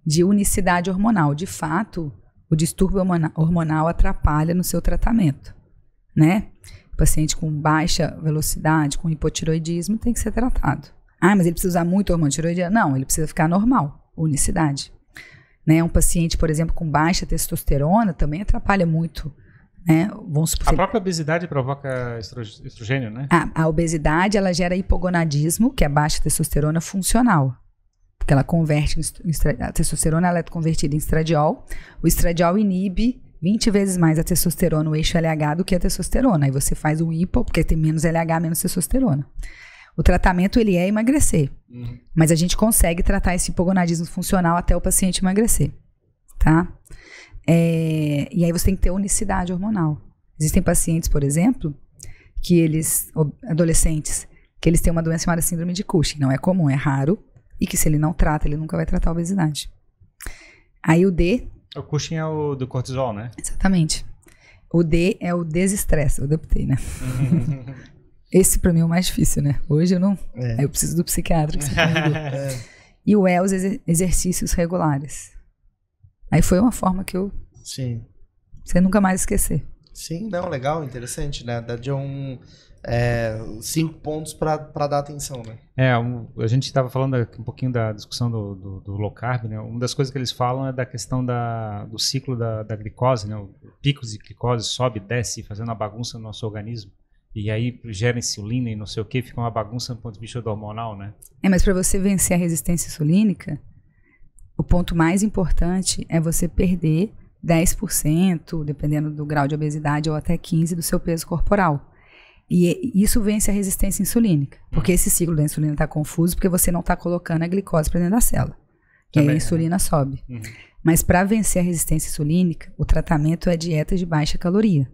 de unicidade hormonal. De fato, o distúrbio hormonal atrapalha no seu tratamento, né? O paciente com baixa velocidade, com hipotiroidismo, tem que ser tratado. Mas ele precisa usar muito hormônio de tiroide? Não, ele precisa ficar normal, unicidade. Né? Um paciente, por exemplo, com baixa testosterona também atrapalha muito. Né? A própria obesidade provoca estrogênio, né? A obesidade, ela gera hipogonadismo, que é baixa testosterona funcional. Porque ela converte, a testosterona ela é convertida em estradiol. O estradiol inibe 20 vezes mais a testosterona, o eixo LH, do que a testosterona. Aí você faz um hipo, porque tem menos LH, menos testosterona. O tratamento, ele é emagrecer. Mas a gente consegue tratar esse hipogonadismo funcional até o paciente emagrecer. Tá? E aí você tem que ter unicidade hormonal. Existem pacientes, por exemplo, adolescentes, que eles têm uma doença chamada síndrome de Cushing. Não é comum, é raro. E que se ele não trata, ele nunca vai tratar a obesidade. Aí o D... O Cushing é o do cortisol, né? Exatamente. O D é o desestresse. Eu adaptei, né? Esse pra mim é o mais difícil, né? Hoje eu não... Aí eu preciso do psiquiatra que você E o E, os exercícios regulares. Aí foi uma forma que eu... Sim. Você nunca mais esquecer. Sim, não, legal, interessante, né? Dá de 5 pontos para dar atenção, né? A gente estava falando um pouquinho da discussão do low carb, né? Uma das coisas que eles falam é da questão do ciclo da glicose, né? O picos de glicose sobe, desce, fazendo uma bagunça no nosso organismo. E aí gera insulina e não sei o que, fica uma bagunça do ponto de vista do hormonal, né? Mas para você vencer a resistência insulínica, o ponto mais importante é você perder 10%, dependendo do grau de obesidade, ou até 15% do seu peso corporal. E isso vence a resistência insulínica. Porque esse ciclo da insulina está confuso porque você não está colocando a glicose para dentro da célula. E aí a insulina sobe. Mas para vencer a resistência insulínica, o tratamento é dieta de baixa caloria.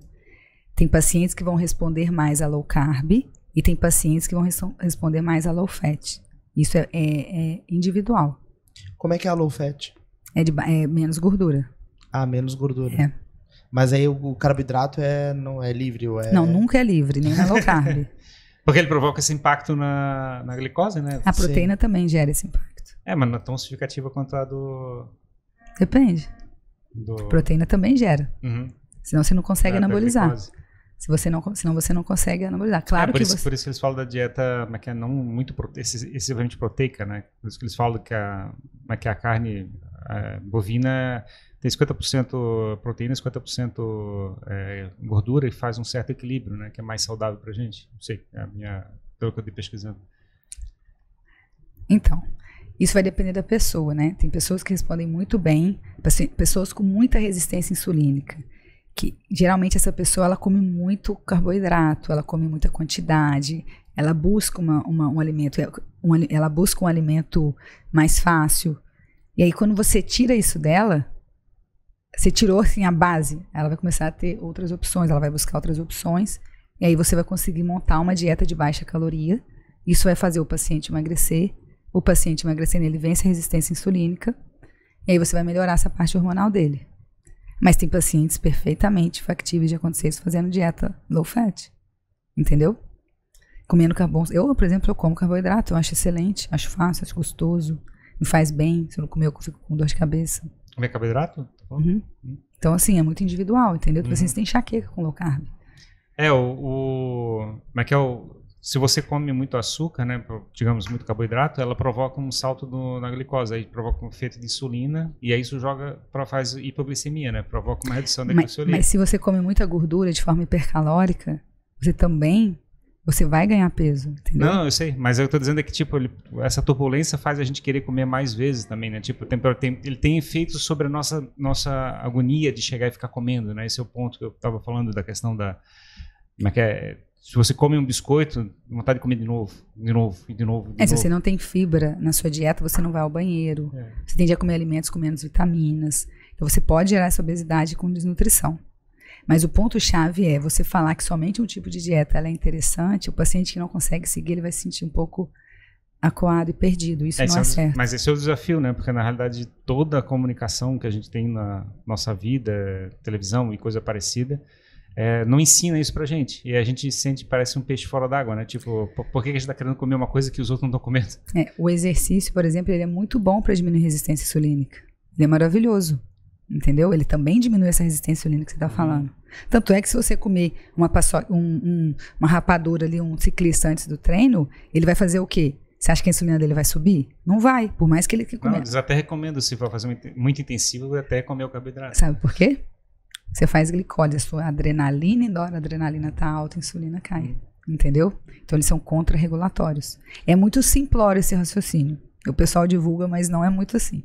Tem pacientes que vão responder mais a low carb e tem pacientes que vão responder mais a low fat. Isso é individual. Como é que é a low fat? É menos gordura. Ah, menos gordura. É. Mas aí o carboidrato não é livre? Ou Não, nunca é livre, nem na low carb. Porque ele provoca esse impacto na glicose, né? A proteína também gera esse impacto. Mas não é tão significativa quanto a do... Depende. A proteína também gera. Senão você não consegue anabolizar. Senão você não consegue anabolizar. Claro por que isso que eles falam da dieta não muito excessivamente proteica, né? Por isso que eles falam que a carne bovina tem 50% proteína, 50% gordura e faz um certo equilíbrio, né? Que é mais saudável pra gente. Não sei, pelo que eu estou pesquisando. Então, isso vai depender da pessoa, né? Tem pessoas que respondem muito bem, pessoas com muita resistência insulínica. Que geralmente essa pessoa ela come muito carboidrato, ela come muita quantidade, ela busca um alimento, ela busca um alimento mais fácil. E aí quando você tira isso dela, você tirou assim a base, ela vai começar a ter outras opções, ela vai buscar outras opções, e aí você vai conseguir montar uma dieta de baixa caloria. Isso vai fazer o paciente emagrecer. O paciente emagrecendo, ele vence a resistência insulínica, e aí você vai melhorar essa parte hormonal dele. Mas tem pacientes perfeitamente factíveis de acontecer isso fazendo dieta low fat. Entendeu? Comendo carboidrato. Eu, por exemplo, eu como carboidrato. Eu acho excelente, acho fácil, acho gostoso. Me faz bem. Se eu não comer, eu fico com dor de cabeça. Comer carboidrato? Então, assim, é muito individual, entendeu? Tem pacientes que têm enxaqueca com low carb. Se você come muito açúcar, né, digamos, muito carboidrato, ela provoca um salto na glicose, aí provoca um efeito de insulina, e aí isso faz hipoglicemia, né, provoca uma redução da glicolina. Mas se você come muita gordura de forma hipercalórica, você vai ganhar peso, entendeu? Não, eu sei, mas eu tô dizendo que, tipo, essa turbulência faz a gente querer comer mais vezes também, né, tipo, ele tem efeitos sobre a nossa agonia de chegar e ficar comendo, né, esse é o ponto que eu tava falando da questão da... Se você come um biscoito, vontade de comer de novo. Se você não tem fibra na sua dieta, você não vai ao banheiro. Você tende a comer alimentos com menos vitaminas. Então você pode gerar essa obesidade com desnutrição. Mas o ponto-chave é você falar que somente um tipo de dieta ela é interessante. O paciente que não consegue seguir, ele vai se sentir um pouco acuado e perdido. Isso não é certo. Mas esse é o desafio, né? Porque na realidade toda a comunicação que a gente tem na nossa vida, televisão e coisa parecida, não ensina isso pra gente. E a gente parece um peixe fora d'água, né? Tipo, por que a gente tá querendo comer uma coisa que os outros não estão comendo? O exercício, por exemplo, ele é muito bom para diminuir a resistência insulínica. Ele é maravilhoso, entendeu? Ele também diminui essa resistência insulínica que você tá falando. Tanto é que se você comer uma rapadura ali, um ciclista antes do treino, ele vai fazer o quê? Você acha que a insulina dele vai subir? Não vai, por mais que ele comece. Eles até recomendam, se for fazer muito intensivo, até comer o carboidrato. Sabe por quê? Você faz glicose, a sua adrenalina e noradrenalina está alta, a insulina cai. Entendeu? Então eles são contra-regulatórios. É muito simplório esse raciocínio. O pessoal divulga, mas não é muito assim.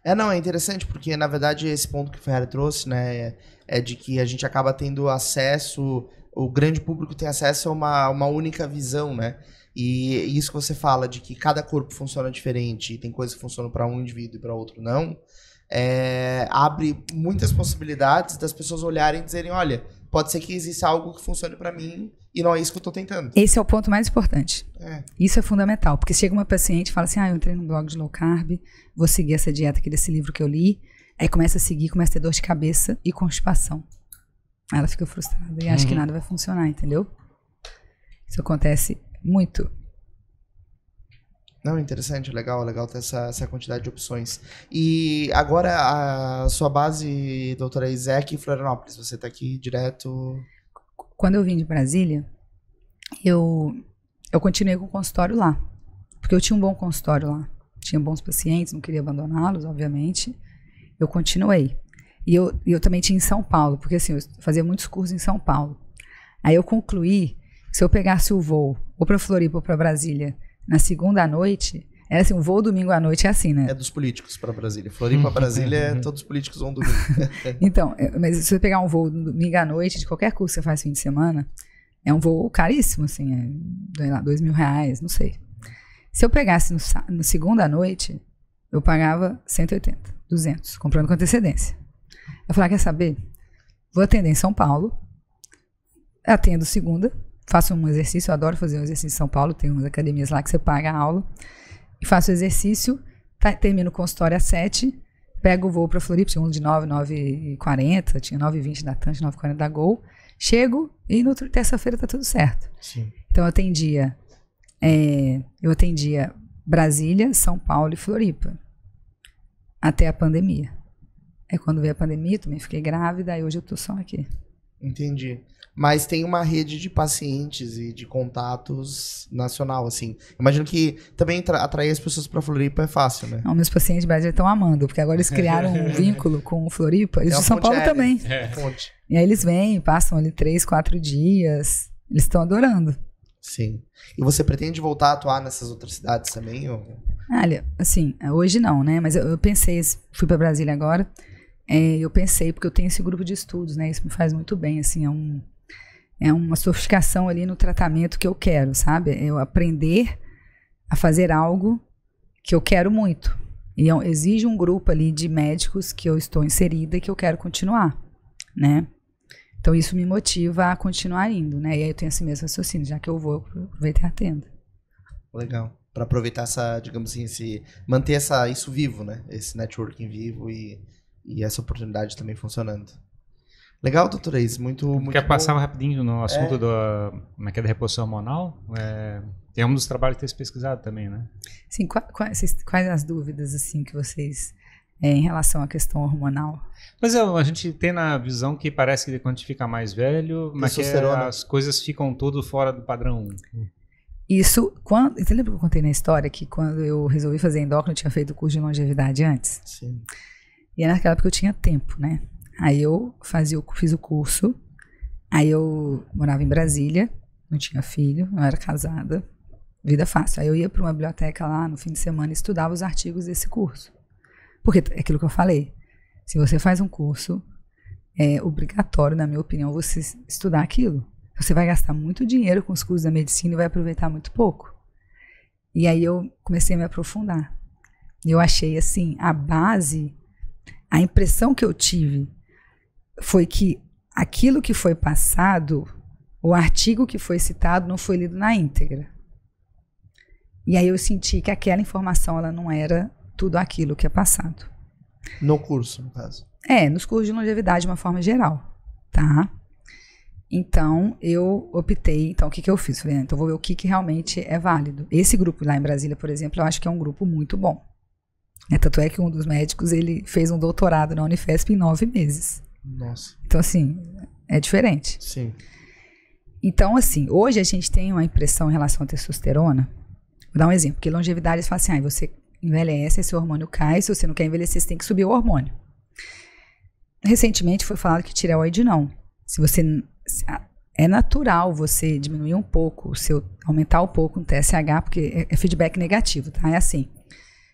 É interessante, porque na verdade esse ponto que o Ferrari trouxe, né, é de que a gente acaba tendo acesso, o grande público tem acesso a uma única visão, né? E isso que você fala, de que cada corpo funciona diferente, e tem coisas que funcionam para um indivíduo e para outro não. abre muitas possibilidades das pessoas olharem e dizerem, olha, pode ser que exista algo que funcione para mim e não é isso que eu tô tentando. Esse é o ponto mais importante. Isso é fundamental, porque chega uma paciente e fala assim, eu entrei num blog de low carb, vou seguir essa dieta aqui desse livro que eu li, aí começa a seguir, começa a ter dor de cabeça e constipação. Aí ela fica frustrada e acha que nada vai funcionar, entendeu? Isso acontece muito. Não, interessante, legal ter essa quantidade de opções. E agora a sua base, doutora Isaac, em Florianópolis, você tá aqui direto... Quando eu vim de Brasília, eu continuei com o consultório lá, porque eu tinha um bom consultório lá, tinha bons pacientes, não queria abandoná-los, obviamente, eu continuei. E eu também tinha em São Paulo, porque assim, eu fazia muitos cursos em São Paulo. Aí eu concluí que se eu pegasse o voo, ou para Floripa ou para Brasília, na segunda à noite, era assim, um voo domingo à noite é assim, né? É dos políticos para Brasília. Floripa, Brasília, todos os políticos vão domingo. Então, mas se você pegar um voo domingo à noite, de qualquer curso que você faz fim de semana, é um voo caríssimo, assim, R$2.000, não sei. Se eu pegasse no segunda à noite, eu pagava 180, 200, comprando com antecedência. Eu falei, quer saber? Vou atender em São Paulo, atendo segunda, faço um exercício, eu adoro fazer um exercício em São Paulo, tem umas academias lá que você paga a aula, e faço o exercício, termino o consultório às 7, pego o voo para Floripa, tinha um de 9h40, tinha 9h20 da TAN, 9h40 da Gol, chego e no terça-feira tá tudo certo. Sim. Então eu atendia Brasília, São Paulo e Floripa, até a pandemia. Aí quando veio a pandemia, também fiquei grávida, e hoje eu tô só aqui. Entendi. Mas tem uma rede de pacientes e de contatos nacional, assim. Imagino que também atrair as pessoas para Floripa é fácil, né? Não, meus pacientes de Brasília estão amando, porque agora eles criaram um vínculo com o Floripa, eles de São Paulo também. Fonte. E aí eles vêm, passam ali 3, 4 dias, eles estão adorando. Sim. E você pretende voltar a atuar nessas outras cidades também? Ou... Olha, assim, hoje não, né? Mas eu pensei, fui para Brasília agora, eu pensei, porque eu tenho esse grupo de estudos, né? Isso me faz muito bem, assim, é uma sofisticação ali no tratamento que eu quero, sabe? Eu aprender a fazer algo que eu quero muito. E exige um grupo ali de médicos que eu estou inserida e que eu quero continuar, né? Então isso me motiva a continuar indo, né? E aí eu tenho esse mesmo raciocínio, já que eu vou aproveitar a tenda. Legal. Para aproveitar essa, digamos assim, manter isso vivo, né? Esse networking vivo e essa oportunidade também funcionando. Legal, doutora Is, muito Quer bom. passar rapidinho no assunto da reposição hormonal? É um dos trabalhos que vocês pesquisaram também, né? Sim, quais as dúvidas assim que vocês em relação à questão hormonal? Mas a gente tem na visão que parece que quando a gente fica mais velho, mas as coisas ficam tudo fora do padrão. Isso, você lembra que eu contei na história que quando eu resolvi fazer endócrino, eu tinha feito o curso de longevidade antes? Sim. E naquela época eu tinha tempo, né? Aí eu fiz o curso, aí eu morava em Brasília, não tinha filho, não era casada, vida fácil. Aí eu ia para uma biblioteca lá no fim de semana e estudava os artigos desse curso. Porque é aquilo que eu falei, se você faz um curso, é obrigatório, na minha opinião, você estudar aquilo. Você vai gastar muito dinheiro com os cursos da medicina e vai aproveitar muito pouco. E aí eu comecei a me aprofundar. E eu achei assim, a impressão que eu tive foi que aquilo que foi passado, o artigo que foi citado não foi lido na íntegra. E aí eu senti que aquela informação ela não era tudo aquilo que é passado. No curso, no caso. Nos cursos de longevidade de uma forma geral, tá? Então, eu optei, o que eu fiz? Falei, então vou ver o que realmente é válido. Esse grupo lá em Brasília, por exemplo, eu acho que é um grupo muito bom. Tanto é que um dos médicos, ele fez um doutorado na Unifesp em 9 meses. Nossa. Então, assim, é diferente. Sim. Então, assim, hoje a gente tem uma impressão em relação à testosterona. Vou dar um exemplo, porque longevidade, eles falam assim, você envelhece, seu hormônio cai, se você não quer envelhecer, você tem que subir o hormônio. Recentemente foi falado que tireoide não. É natural você diminuir um pouco, aumentar um pouco no TSH, porque é feedback negativo, tá? É assim,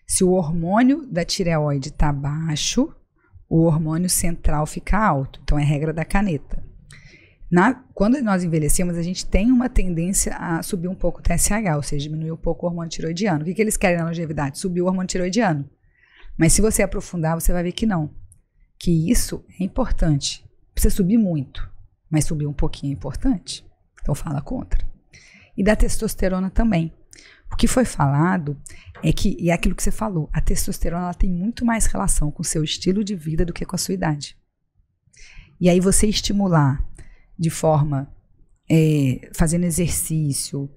se o hormônio da tireoide está baixo, o hormônio central fica alto. Então, é regra da caneta. Quando nós envelhecemos, a gente tem uma tendência a subir um pouco o TSH, ou seja, diminuir um pouco o hormônio tiroidiano. O que eles querem na longevidade? Subir o hormônio tiroidiano. Mas se você aprofundar, você vai ver que não. Que isso é importante. Não precisa subir muito, mas subir um pouquinho é importante. Então fala contra. E da testosterona também. O que foi falado é que, e é aquilo que você falou, a testosterona ela tem muito mais relação com o seu estilo de vida do que com a sua idade. E aí você estimular de forma, fazendo exercício,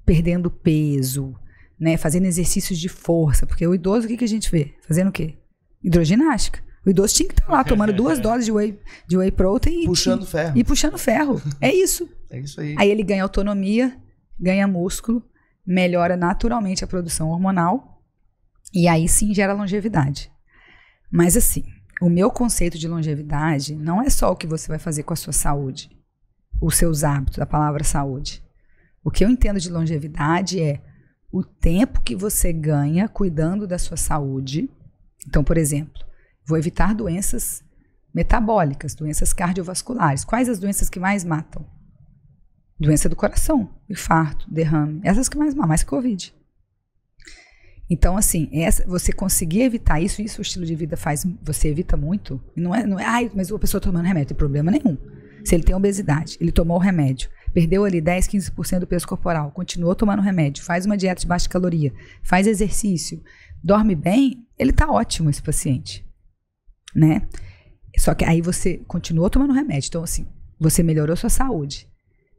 perdendo peso, né, fazendo exercícios de força, porque o idoso, o que a gente vê? Fazendo o quê? Hidroginástica. O idoso tinha que estar lá tomando 2 doses de whey protein puxando ferro. E puxando ferro. É isso. É isso aí. Aí ele ganha autonomia, ganha músculo, melhora naturalmente a produção hormonal e aí sim gera longevidade. Mas assim, o meu conceito de longevidade não é só o que você vai fazer com a sua saúde, os seus hábitos, a palavra saúde. O que eu entendo de longevidade é o tempo que você ganha cuidando da sua saúde. Então, por exemplo, vou evitar doenças metabólicas, doenças cardiovasculares. Quais as doenças que mais matam? Doença do coração, infarto, derrame. Essas que mais matam, mais que Covid. Então, assim, você conseguir evitar isso, o estilo de vida faz, você evita muito. E não é, mas a pessoa tomando remédio, não tem problema nenhum. Se ele tem obesidade, ele tomou o remédio, perdeu ali 10, 15% do peso corporal, continuou tomando remédio, faz uma dieta de baixa caloria, faz exercício, dorme bem, ele tá ótimo, esse paciente. Né? Só que aí você continuou tomando remédio. Então, assim, você melhorou sua saúde.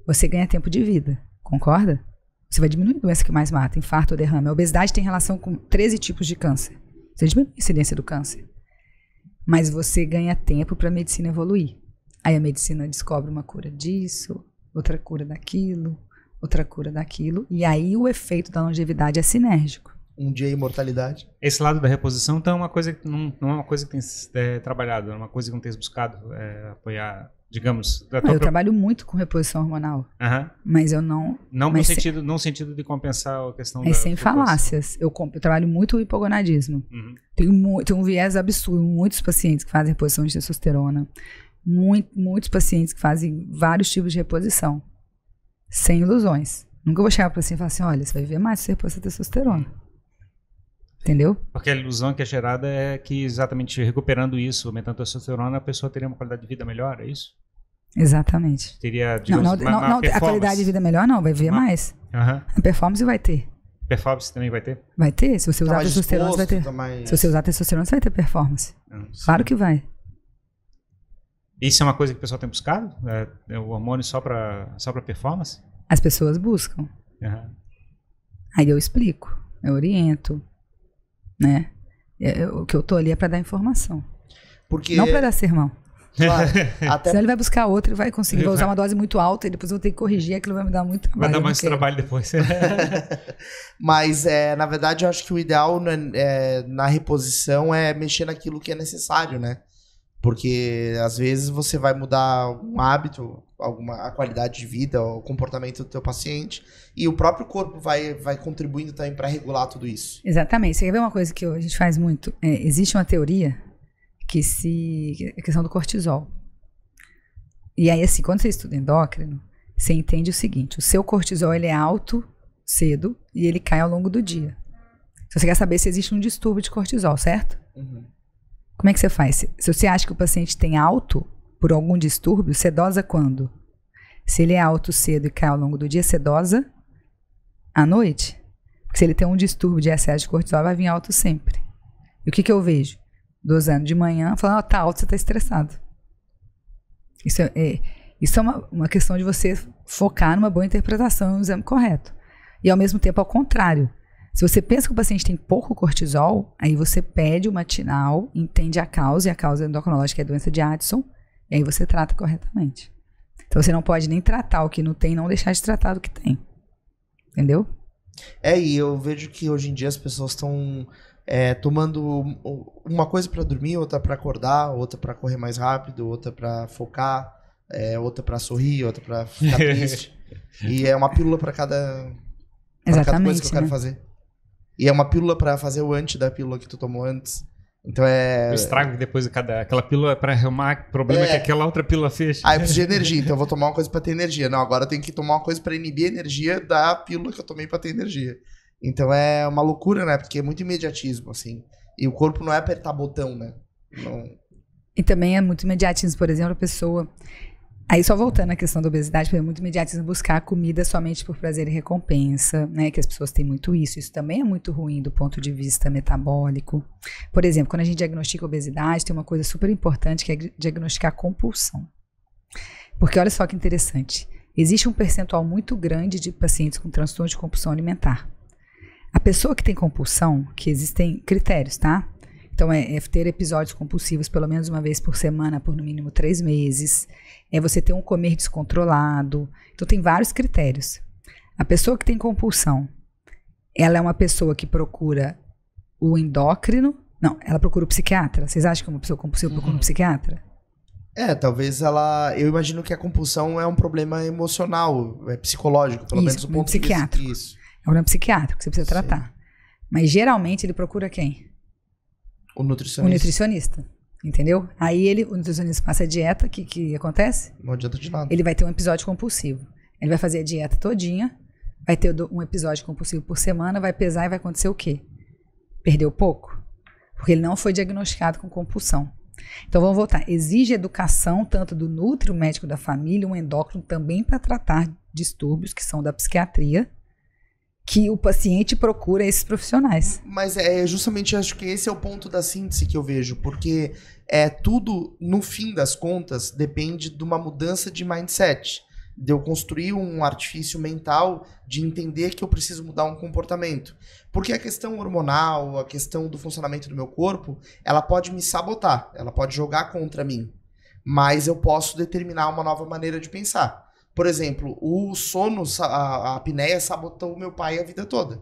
Você ganha tempo de vida. Concorda? Você vai diminuir a doença que mais mata, infarto ou derrame. A obesidade tem relação com 13 tipos de câncer. Você diminui a incidência do câncer. Mas você ganha tempo para a medicina evoluir. Aí a medicina descobre uma cura disso, outra cura daquilo, outra cura daquilo. E aí o efeito da longevidade é sinérgico. Um dia imortalidade. Esse lado da reposição, então, é uma coisa que não é uma coisa que tem trabalhado, é uma coisa que não tem buscado apoiar, digamos... Eu trabalho muito com reposição hormonal, mas eu não... Não no sentido de compensar a questão da... sem falácias. Eu trabalho muito o hipogonadismo. Tem um viés absurdo, muitos pacientes que fazem reposição de testosterona, muitos pacientes que fazem vários tipos de reposição, sem ilusões. Nunca vou chegar para você e falar assim, olha, você vai ver mais se você repor essa testosterona. Entendeu? Porque a ilusão que é gerada é que exatamente recuperando isso, aumentando a testosterona, a pessoa teria uma qualidade de vida melhor, é isso? Exatamente. Teria, digamos, não, a qualidade de vida melhor não, vai ver mais. A performance vai ter. Performance também vai ter? Vai ter, se você usar testosterona, você vai ter. Se você usar testosterona, você vai ter performance. Claro que vai. Isso é uma coisa que o pessoal tem buscado? O hormônio só para performance? As pessoas buscam. Aí eu explico, eu oriento. Né? O que eu tô ali é para dar informação. Porque... Não para dar sermão. Claro, até... Senão ele vai buscar outro e vai conseguir. Vai usar uma dose muito alta e depois eu vou ter que corrigir. Aquilo vai me dar muito trabalho. Vai dar mais trabalho depois. Mas, na verdade, eu acho que o ideal na reposição é mexer naquilo que é necessário, né? Porque, às vezes, você vai mudar um hábito, a qualidade de vida, o comportamento do teu paciente, e o próprio corpo vai contribuindo também para regular tudo isso. Exatamente. Você quer ver uma coisa que a gente faz muito? Existe uma teoria que a questão do cortisol. E aí, assim, quando você estuda endócrino, você entende o seguinte, o seu cortisol ele é alto cedo e ele cai ao longo do dia. Então, você quer saber se existe um distúrbio de cortisol, certo? Como é que você faz? Se você acha que o paciente tem alto por algum distúrbio, você dosa quando? Se ele é alto cedo e cai ao longo do dia, você dosa à noite? Porque se ele tem um distúrbio de excesso de cortisol, vai vir alto sempre. E o que eu vejo? Dosando de manhã, falando, tá alto, você tá estressado. Isso é uma questão de você focar numa boa interpretação e um exame correto. E ao mesmo tempo, ao contrário. Se você pensa que o paciente tem pouco cortisol, aí você pede o matinal, entende a causa, e a causa endocrinológica é a doença de Addison, e aí você trata corretamente. Então você não pode nem tratar o que não tem, não deixar de tratar o que tem. Entendeu? E eu vejo que hoje em dia as pessoas estão tomando uma coisa para dormir, outra para acordar, outra para correr mais rápido, outra para focar, outra para sorrir, outra para ficar triste. E é uma pílula para cada coisa que eu quero fazer. E é uma pílula pra fazer o anti da pílula que tu tomou antes. Então Eu estrago depois aquela pílula pra arrumar o problema que aquela outra pílula fez. Eu preciso de energia, então eu vou tomar uma coisa pra ter energia. Não, agora eu tenho que tomar uma coisa pra inibir a energia da pílula que eu tomei pra ter energia. Então é uma loucura, né? Porque é muito imediatismo, assim. E o corpo não é apertar botão, né? Não... E também é muito imediatismo, por exemplo, a pessoa... Aí só voltando à questão da obesidade, é muito imediatismo buscar a comida somente por prazer e recompensa, né? Que as pessoas têm muito isso. Isso também é muito ruim do ponto de vista metabólico. Por exemplo, quando a gente diagnostica obesidade, tem uma coisa super importante que é diagnosticar compulsão. Porque olha só que interessante. Existe um percentual muito grande de pacientes com transtorno de compulsão alimentar. A pessoa que tem compulsão, que existem critérios, tá? Então, é ter episódios compulsivos pelo menos uma vez por semana, por no mínimo 3 meses. É você ter um comer descontrolado. Então, tem vários critérios. A pessoa que tem compulsão, ela é uma pessoa que procura o endócrino. Não, ela procura o psiquiatra. Vocês acham que uma pessoa compulsiva procura um psiquiatra? Talvez ela... Eu imagino que a compulsão é um problema emocional, psicológico, pelo menos do ponto de vista. Isso. É um problema psiquiátrico que você precisa tratar. Mas, geralmente, ele procura quem? O nutricionista. O nutricionista, entendeu? Aí o nutricionista passa a dieta, que acontece? Não adianta de nada. Ele vai ter um episódio compulsivo. Ele vai fazer a dieta todinha, vai ter um episódio compulsivo por semana, vai pesar e vai acontecer o quê? Perdeu pouco? Porque ele não foi diagnosticado com compulsão. Então vamos voltar. Exige educação tanto do nutri, o médico da família, um endócrino também para tratar distúrbios que são da psiquiatria, que o paciente procura esses profissionais. Mas justamente acho que esse é o ponto da síntese que eu vejo, porque tudo, no fim das contas, depende de uma mudança de mindset, de eu construir um artifício mental de entender que eu preciso mudar um comportamento. Porque a questão hormonal, a questão do funcionamento do meu corpo, ela pode me sabotar, ela pode jogar contra mim, mas eu posso determinar uma nova maneira de pensar. Por exemplo, o sono, a apneia sabotou o meu pai a vida toda.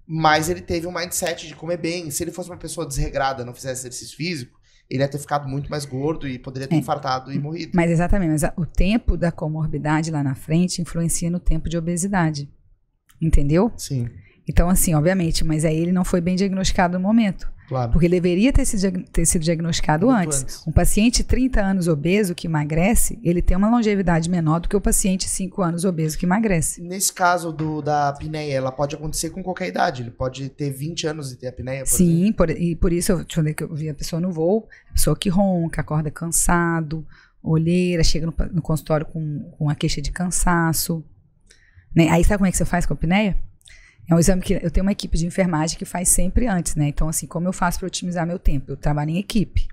Mas ele teve um mindset de comer bem. Se ele fosse uma pessoa desregrada, não fizesse exercício físico, ele ia ter ficado muito mais gordo e poderia ter infartado e morrido. Mas exatamente, mas o tempo da comorbidade lá na frente influencia no tempo de obesidade. Entendeu? Sim. Então, assim, obviamente, mas aí ele não foi bem diagnosticado no momento. Claro. Porque ele deveria ter sido diagnosticado antes. Um paciente de 30 anos obeso que emagrece, ele tem uma longevidade menor do que o paciente de 5 anos obeso que emagrece. Nesse caso da apneia, ela pode acontecer com qualquer idade. Ele pode ter 20 anos e ter apneia, Sim, e por isso eu vi a pessoa no voo, a pessoa que ronca, acorda cansado, olheira, chega no consultório com a queixa de cansaço. Né? Aí sabe como é que você faz com a apneia? É um exame que eu tenho uma equipe de enfermagem que faz sempre antes, né? Então, assim, como eu faço para otimizar meu tempo? Eu trabalho em equipe.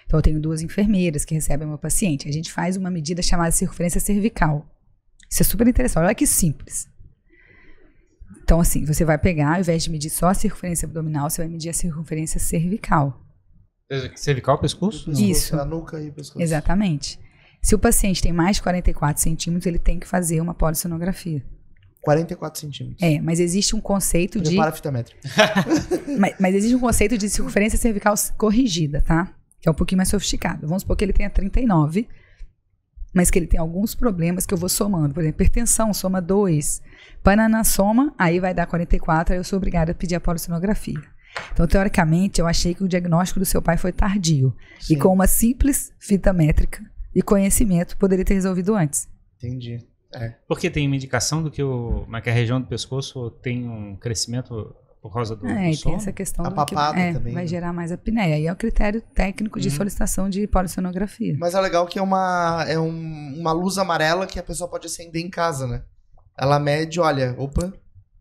Então, eu tenho 2 enfermeiras que recebem o meu paciente. A gente faz uma medida chamada circunferência cervical. Isso é super interessante. Olha que simples. Então, assim, você vai pegar, ao invés de medir só a circunferência abdominal, você vai medir a circunferência cervical. Cervical, pescoço? Isso. A nuca e o pescoço. Exatamente. Se o paciente tem mais de 44 centímetros, ele tem que fazer uma polissonografia. 44 centímetros. Mas existe um conceito de... Prepara a fita métrica. mas existe um conceito de circunferência cervical corrigida, tá? Que é um pouquinho mais sofisticado. Vamos supor que ele tenha 39, mas que ele tem alguns problemas que eu vou somando. Por exemplo, hipertensão, soma 2. Banana soma, aí vai dar 44, aí eu sou obrigada a pedir a polissonografia. Então, teoricamente, eu achei que o diagnóstico do seu pai foi tardio. Sim. E com uma simples fita métrica e conhecimento, poderia ter resolvido antes. Entendi. Porque tem uma indicação do que a região do pescoço tem um crescimento por causa do e sono? tem essa questão a do papada que também, vai né? gerar mais apneia. Aí é o critério técnico de solicitação de polissonografia. Mas é legal que é uma luz amarela que a pessoa pode acender em casa, né? Ela mede, olha, opa,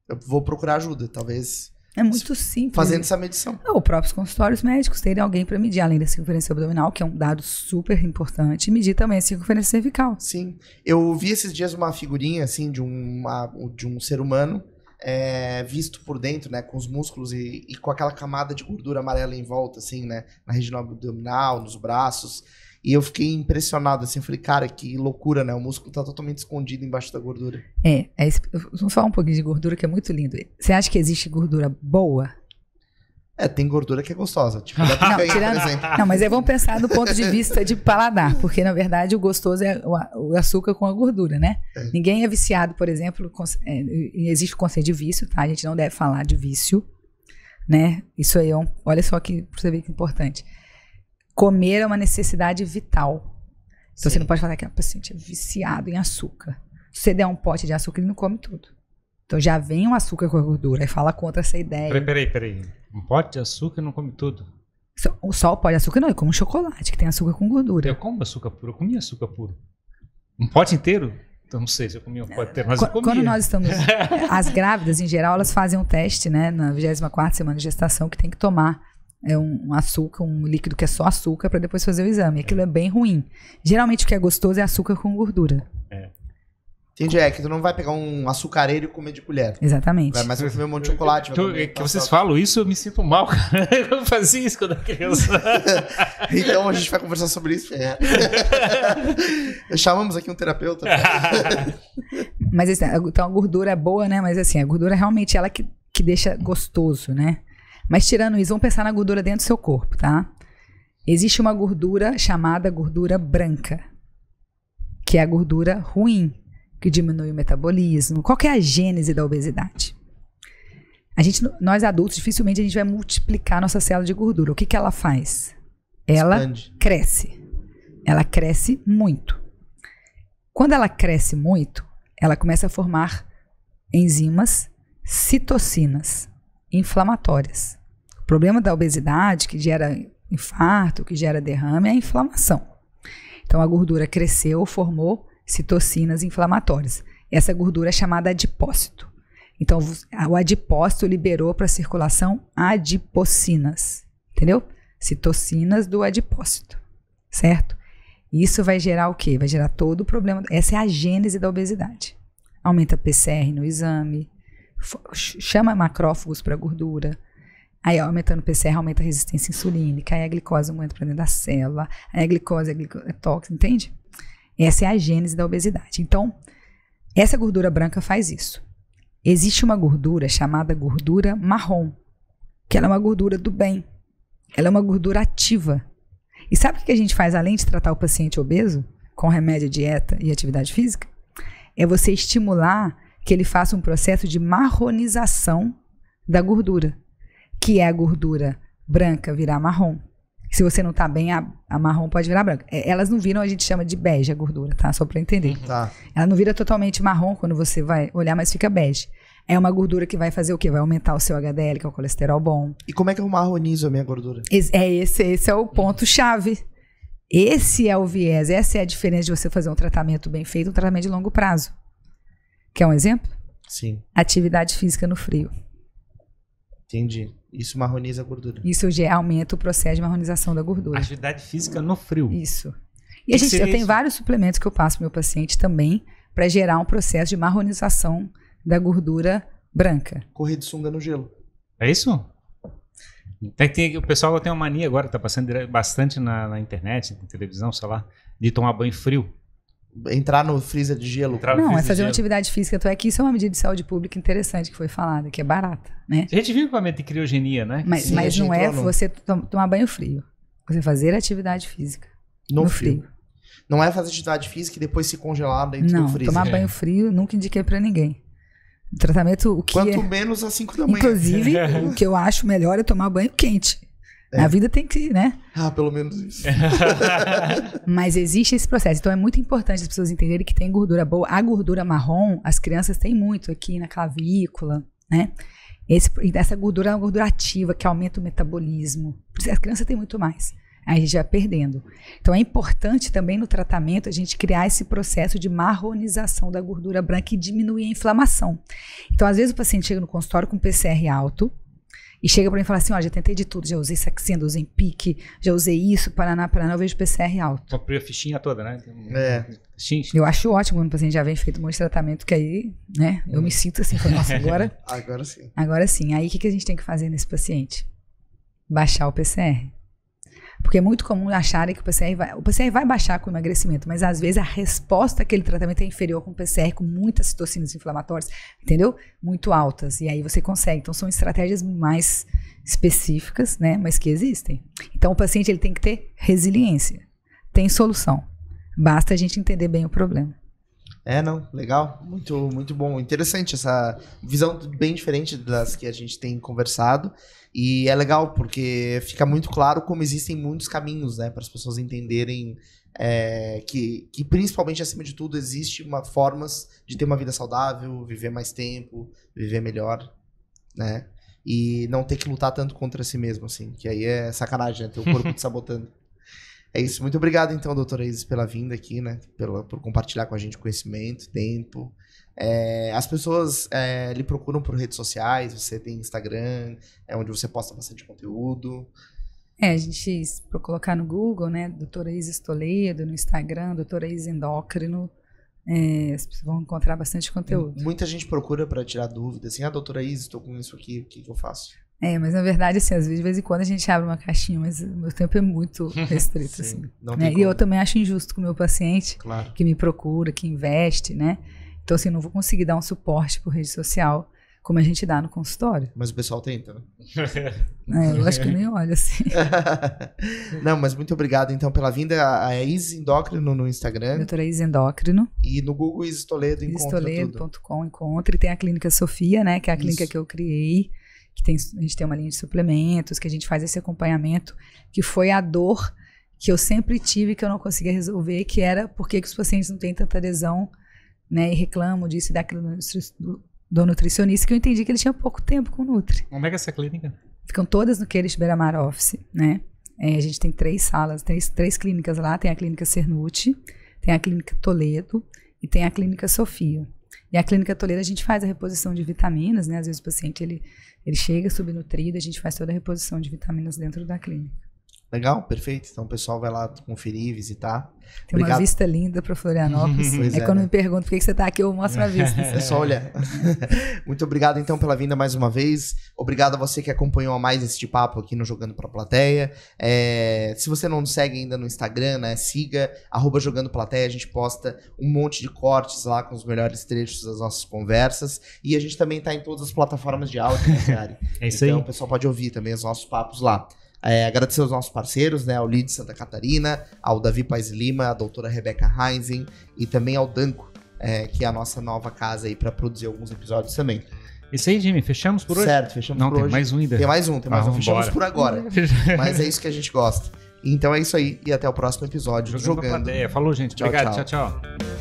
eu vou procurar ajuda, talvez... É muito simples. Fazendo essa medição. Os próprios consultórios médicos terem alguém para medir, além da circunferência abdominal, que é um dado super importante, medir também a circunferência cervical. Sim. Eu vi esses dias uma figurinha, assim, de um ser humano, visto por dentro, né, com os músculos e com aquela camada de gordura amarela em volta, assim, né, na região abdominal, nos braços. E eu fiquei impressionado, assim, eu falei, cara, que loucura, né? O músculo tá totalmente escondido embaixo da gordura. Vamos falar um pouquinho de gordura, que é muito lindo. Você acha que existe gordura boa? Tem gordura que é gostosa, tipo da picanha, por exemplo. Não, mas aí vamos pensar do ponto de vista de paladar, porque, na verdade, o gostoso é o açúcar com a gordura, né? Ninguém é viciado, por exemplo, existe o conceito de vício, tá? A gente não deve falar de vício, né? Isso aí olha só que, pra você ver que é importante. Comer é uma necessidade vital. Então, Sim. Você não pode falar que o paciente é viciado em açúcar. Se você der um pote de açúcar, ele não come tudo. Então já vem o açúcar com a gordura, aí fala contra essa ideia. Peraí. Um pote de açúcar não come tudo. Só o pó de açúcar não, eu como chocolate, que tem açúcar com gordura. Eu como açúcar puro, eu comia açúcar puro. Um pote inteiro? Então não sei se eu comia um pote inteiro, mas eu comia. Quando nós estamos... As grávidas, em geral, elas fazem um teste, né, na 24ª semana de gestação, que tem que tomar um açúcar, um líquido que é só açúcar, para depois fazer o exame. Aquilo é bem ruim. Geralmente o que é gostoso é açúcar com gordura. Entendi, que tu não vai pegar um açucareiro e comer de colher. Exatamente. Mas vai comer um monte de chocolate. Que vocês falam isso, eu me sinto mal, cara. Eu fazia isso quando era criança. Então a gente vai conversar sobre isso. Chamamos aqui um terapeuta. Mas então a gordura é boa, né? Mas assim, a gordura realmente ela que deixa gostoso, né? Mas tirando isso, vamos pensar na gordura dentro do seu corpo, tá? Existe uma gordura chamada gordura branca, que é a gordura ruim, que diminui o metabolismo. Qual que é a gênese da obesidade? Nós adultos, dificilmente a gente vai multiplicar nossa célula de gordura. O que ela faz? Ela cresce. Ela cresce muito. Quando ela cresce muito, ela começa a formar enzimas, citocinas, inflamatórias. O problema da obesidade, que gera infarto, que gera derrame, é a inflamação. Então a gordura cresceu, formou citocinas inflamatórias. Essa gordura é chamada adipócito. Então, o adipócito liberou para a circulação adipocinas. Entendeu? Citocinas do adipócito. Certo? Isso vai gerar o quê? Vai gerar todo o problema. Essa é a gênese da obesidade. Aumenta PCR no exame, chama macrófagos para a gordura. Aí, aumentando o PCR, aumenta a resistência insulínica. Aí a glicose aumenta para dentro da célula. Aí a glicose é tóxica, entende? Essa é a gênese da obesidade. Então, essa gordura branca faz isso. Existe uma gordura chamada gordura marrom, que ela é uma gordura do bem. Ela é uma gordura ativa. E sabe o que a gente faz além de tratar o paciente obeso, com remédio, dieta e atividade física? É você estimular que ele faça um processo de marronização da gordura, que é a gordura branca virar marrom. Se você não tá bem, a marrom pode virar branca. Elas não viram, a gente chama de bege a gordura, tá? Só pra entender. Tá. Ela não vira totalmente marrom quando você vai olhar, mas fica bege. É uma gordura que vai fazer o quê? Vai aumentar o seu HDL, que é o colesterol bom. E como é que eu marronizo a minha gordura? Esse é o ponto-chave. Esse é o viés, essa é a diferença de você fazer um tratamento bem feito, um tratamento de longo prazo. Quer um exemplo? Sim. Atividade física no frio. Entendi. Isso marroniza a gordura. Isso já aumenta o processo de marronização da gordura. Atividade física no frio. Isso. E eu tenho vários suplementos que eu passo pro meu paciente também para gerar um processo de marronização da gordura branca. Correr de sunga no gelo. É isso? O pessoal tem uma mania agora, tá passando bastante na internet, na televisão, sei lá, de tomar banho frio. Entrar no freezer de gelo. Não, é fazer uma atividade física. Que isso é uma medida de saúde pública interessante que foi falada, que é barata, né? A gente viu equipamento de criogenia, né? Mas não é você tomar banho frio. Você fazer atividade física no frio. Não é fazer atividade física e depois se congelar dentro do freezer. Tomar banho frio nunca indiquei pra ninguém. O tratamento, Quanto menos às 5 da manhã. Inclusive, o que eu acho melhor é tomar banho quente. A vida tem que, né? Pelo menos isso. Mas existe esse processo. Então é muito importante as pessoas entenderem que tem gordura boa. A gordura marrom, as crianças têm muito aqui na clavícula, né? Essa gordura é uma gordura ativa que aumenta o metabolismo. A criança tem muito mais. Aí a gente vai perdendo. Então é importante também no tratamento a gente criar esse processo de marronização da gordura branca e diminuir a inflamação. Então às vezes o paciente chega no consultório com PCR alto, e chega pra mim e fala assim, já tentei de tudo, já usei Saxenda, usei Pique, já usei isso, Paraná, eu vejo PCR alto. Comprei a fichinha toda, né? Eu acho ótimo quando o paciente já vem feito um monte de tratamento, que aí, né, eu me sinto assim, nossa, agora... Agora sim. Agora sim. Aí o que a gente tem que fazer nesse paciente? Baixar o PCR. Porque é muito comum acharem que o PCR vai baixar com o emagrecimento, mas às vezes a resposta àquele tratamento é inferior com o PCR, com muitas citocinas inflamatórias, entendeu? Muito altas, e aí você consegue. Então são estratégias mais específicas, né, mas que existem. Então o paciente ele tem que ter resiliência, tem solução, basta a gente entender bem o problema. Legal, muito, muito bom, interessante essa visão bem diferente das que a gente tem conversado, e é legal porque fica muito claro como existem muitos caminhos, né, para as pessoas entenderem que principalmente, acima de tudo, existe formas de ter uma vida saudável, viver mais tempo, viver melhor, né? E não ter que lutar tanto contra si mesmo, assim, que aí é sacanagem, né? Ter o corpo te sabotando. É isso. Muito obrigado, então, doutora Isis, pela vinda aqui, né? Por compartilhar com a gente conhecimento, tempo. As pessoas lhe procuram por redes sociais, você tem Instagram, onde você posta bastante conteúdo. A gente, para colocar no Google, né, doutora Isis Toledo, no Instagram, doutora Isis Endócrino, as pessoas vão encontrar bastante conteúdo. Muita gente procura para tirar dúvidas, assim, doutora Isis, estou com isso aqui, o que eu faço? Mas na verdade, assim, às vezes, de vez em quando a gente abre uma caixinha, mas o meu tempo é muito restrito, Sim, assim. Né? E eu também acho injusto com o meu paciente, claro, que me procura, que investe, né? Então, assim, não vou conseguir dar um suporte por rede social como a gente dá no consultório. Mas o pessoal tenta, né? Eu acho que eu nem olho, assim. Não, mas muito obrigado, então, pela vinda. A Isis Endócrino no Instagram. Doutora Isis Endócrino. E no Google Isis Toledo encontra tudo. isistoledo.com encontra. E tem a Clínica Sofia, né? Que é a clínica que eu criei. Que a gente tem uma linha de suplementos, que a gente faz esse acompanhamento, que foi a dor que eu sempre tive, que eu não conseguia resolver, que era por que os pacientes não têm tanta adesão, né? E reclamam disso e daquilo do nutricionista, que eu entendi que ele tinha pouco tempo com o Nutri. Como é que é essa clínica? Ficam todas no Queires Beira-Mar Office, né? A gente tem 3 salas, 3 clínicas lá. Tem a Clínica Cernuti, tem a Clínica Toledo e tem a Clínica Sofia. E a Clínica Toledo a gente faz a reposição de vitaminas, né? Às vezes o paciente ele chega subnutrido, a gente faz toda a reposição de vitaminas dentro da clínica. Legal, perfeito. Então o pessoal vai lá conferir, visitar. Tem uma vista linda para Florianópolis. Quando me perguntam por que você está aqui, eu mostro a vista. É só olhar. Muito obrigado, então, pela vinda mais uma vez. Obrigado a você que acompanhou mais este papo aqui no Jogando Pra Plateia. Se você não nos segue ainda no Instagram, né, siga @JogandoPlateia. A gente posta um monte de cortes lá com os melhores trechos das nossas conversas. E a gente também está em todas as plataformas de áudio, né, Gary? É isso aí. Então o pessoal pode ouvir também os nossos papos lá. Agradecer aos nossos parceiros, né, ao Lid Santa Catarina, ao Davi Paes Lima, a doutora Rebeca Heinzen e também ao Danco, que é a nossa nova casa aí para produzir alguns episódios também. Isso aí, Jimmy, fechamos por hoje? Certo, fechamos por hoje. Não, tem mais um ainda. Tem mais um. Fechamos bora. por agora. Mas é isso que a gente gosta. Então é isso aí e até o próximo episódio. Jogando Pra Plateia. Falou, gente. Tchau, Obrigado. tchau. Tchau, tchau.